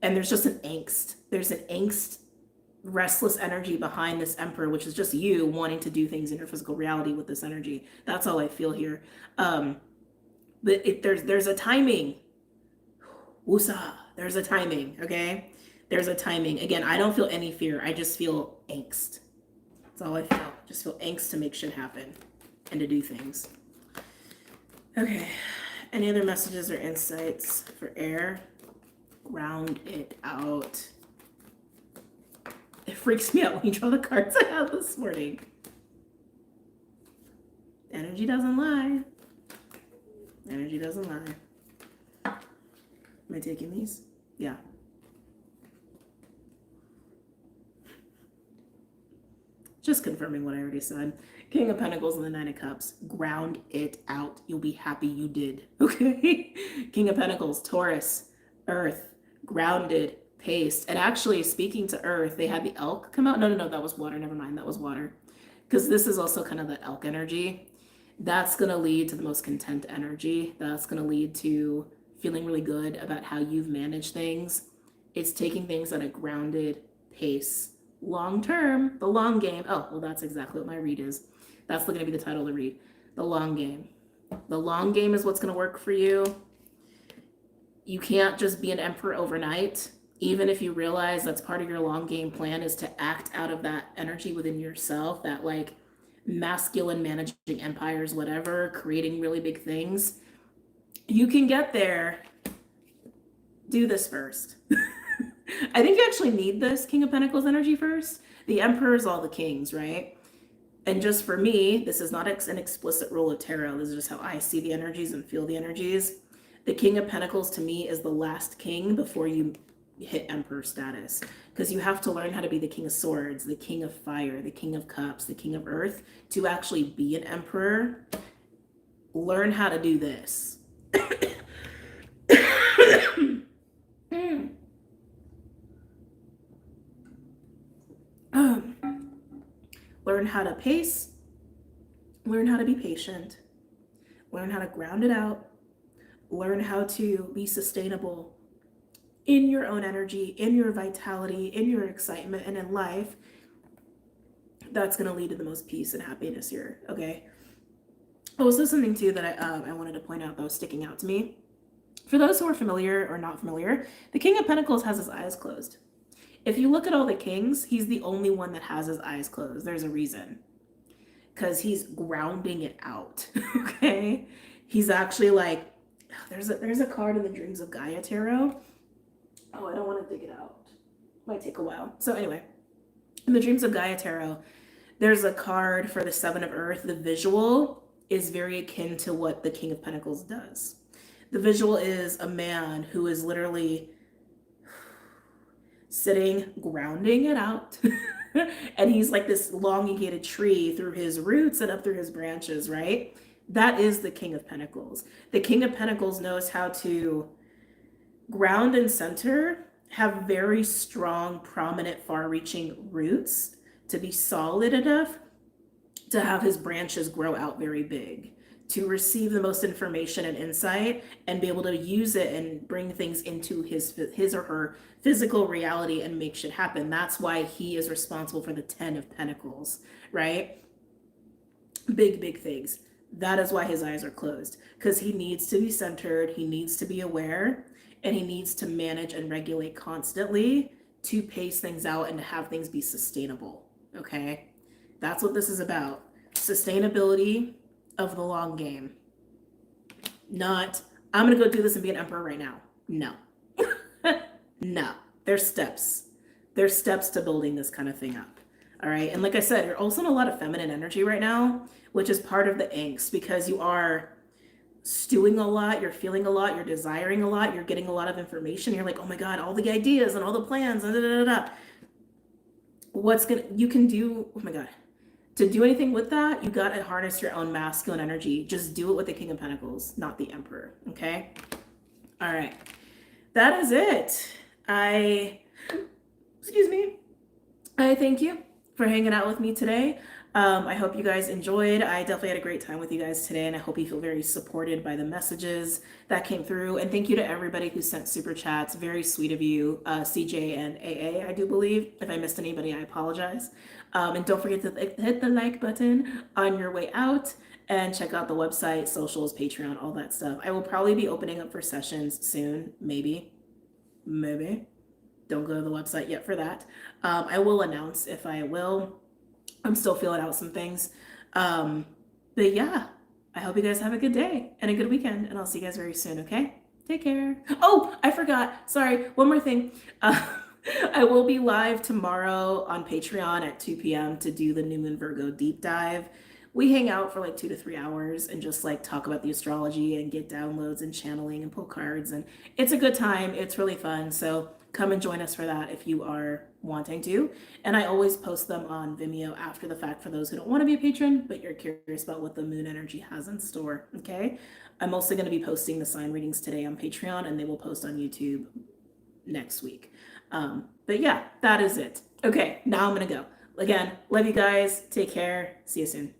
and there's just an angst. There's an angst, restless energy behind this Emperor, which is just you wanting to do things in your physical reality with this energy. That's all I feel here. But there's a timing. Woosah. There's a timing, okay? There's a timing. Again, I don't feel any fear. I just feel angst. That's all I feel. Just feel angst to make shit happen and to do things. Okay. Any other messages or insights for air? Ground it out. It freaks me out when you draw the cards I have this morning. Energy doesn't lie. Energy doesn't lie. Am I taking these? Yeah. Just confirming what I already said. King of Pentacles and the Nine of Cups. Ground it out. You'll be happy you did. Okay? King of Pentacles, Taurus, Earth, grounded, paced. And actually, speaking to Earth, they had the elk come out. No, that was water. Never mind. That was water. Because this is also kind of the elk energy. That's going to lead to the most content energy. That's going to lead to feeling really good about how you've managed things. It's taking things at a grounded pace. Long term, the long game. Oh, well, that's exactly what my read is. That's going to be the title of the read. The long game. The long game is what's going to work for you. You can't just be an emperor overnight. Even if you realize that's part of your long game plan is to act out of that energy within yourself, that like masculine managing empires, whatever, creating really big things. You can get there. Do this first. I think you actually need this King of Pentacles energy first. The Emperor is all the kings, right? And just for me, this is not an explicit rule of tarot. This is just how I see the energies and feel the energies. The King of Pentacles to me is the last king before you hit Emperor status. Because you have to learn how to be the King of Swords, the King of Fire, the King of Cups, the King of Earth to actually be an Emperor. Learn how to do this. Learn how to pace, learn how to be patient, learn how to ground it out, learn how to be sustainable in your own energy, in your vitality, in your excitement, and in life. That's going to lead to the most peace and happiness here, okay? Also, something too that I wanted to point out that was sticking out to me. For those who are familiar or not familiar, the King of Pentacles has his eyes closed. If you look at all the kings, he's the only one that has his eyes closed. There's a reason. Because he's grounding it out, okay? He's actually like, there's a card in the Dreams of Gaia Tarot. Oh, I don't want to dig it out. Might take a while. So anyway, in the Dreams of Gaia Tarot, there's a card for the Seven of Earth. The visual is very akin to what the King of Pentacles does. The visual is a man who is literally sitting, grounding it out. And he's like this elongated tree through his roots and up through his branches, right? That is the King of Pentacles. The King of Pentacles knows how to ground and center, have very strong, prominent, far-reaching roots to be solid enough to have his branches grow out very big, to receive the most information and insight and be able to use it and bring things into his or her physical reality and make shit happen. That's why he is responsible for the 10 of Pentacles, right? Big things. That is why his eyes are closed, because he needs to be centered, he needs to be aware, and he needs to manage and regulate constantly to pace things out and to have things be sustainable, okay? That's what this is about. Sustainability of the long game. Not, I'm going to go do this and be an emperor right now. No. No. There's steps. There's steps to building this kind of thing up. All right. And like I said, you're also in a lot of feminine energy right now, which is part of the angst because you are stewing a lot, you're feeling a lot, you're desiring a lot, you're getting a lot of information. You're like, oh my God, all the ideas and all the plans. You can do, oh my God. To do anything with that, you got to harness your own masculine energy. Just do it with the King of Pentacles, not the Emperor, okay? All right. That is it. I thank you for hanging out with me today. I hope you guys enjoyed. I definitely had a great time with you guys today, and I hope you feel very supported by the messages that came through. And thank you to everybody who sent super chats. Very sweet of you, CJ and AA, I do believe. If I missed anybody, I apologize. And don't forget to hit the like button on your way out and check out the website, socials, Patreon, all that stuff. I will probably be opening up for sessions soon, maybe. Don't go to the website yet for that. I will announce if I will. I'm still feeling out some things. But yeah, I hope you guys have a good day and a good weekend, and I'll see you guys very soon, okay? Take care. Oh, I forgot. Sorry. One more thing. Uh, I will be live tomorrow on Patreon at 2 p.m. to do the New Moon Virgo deep dive. We hang out for like 2 to 3 hours and just like talk about the astrology and get downloads and channeling and pull cards. And it's a good time. It's really fun. So come and join us for that if you are wanting to. And I always post them on Vimeo after the fact for those who don't want to be a patron, but you're curious about what the moon energy has in store. Okay. I'm also going to be posting the sign readings today on Patreon, and they will post on YouTube next week. But yeah, that is it. Okay, now I'm going to go. Again, love you guys. Take care. See you soon.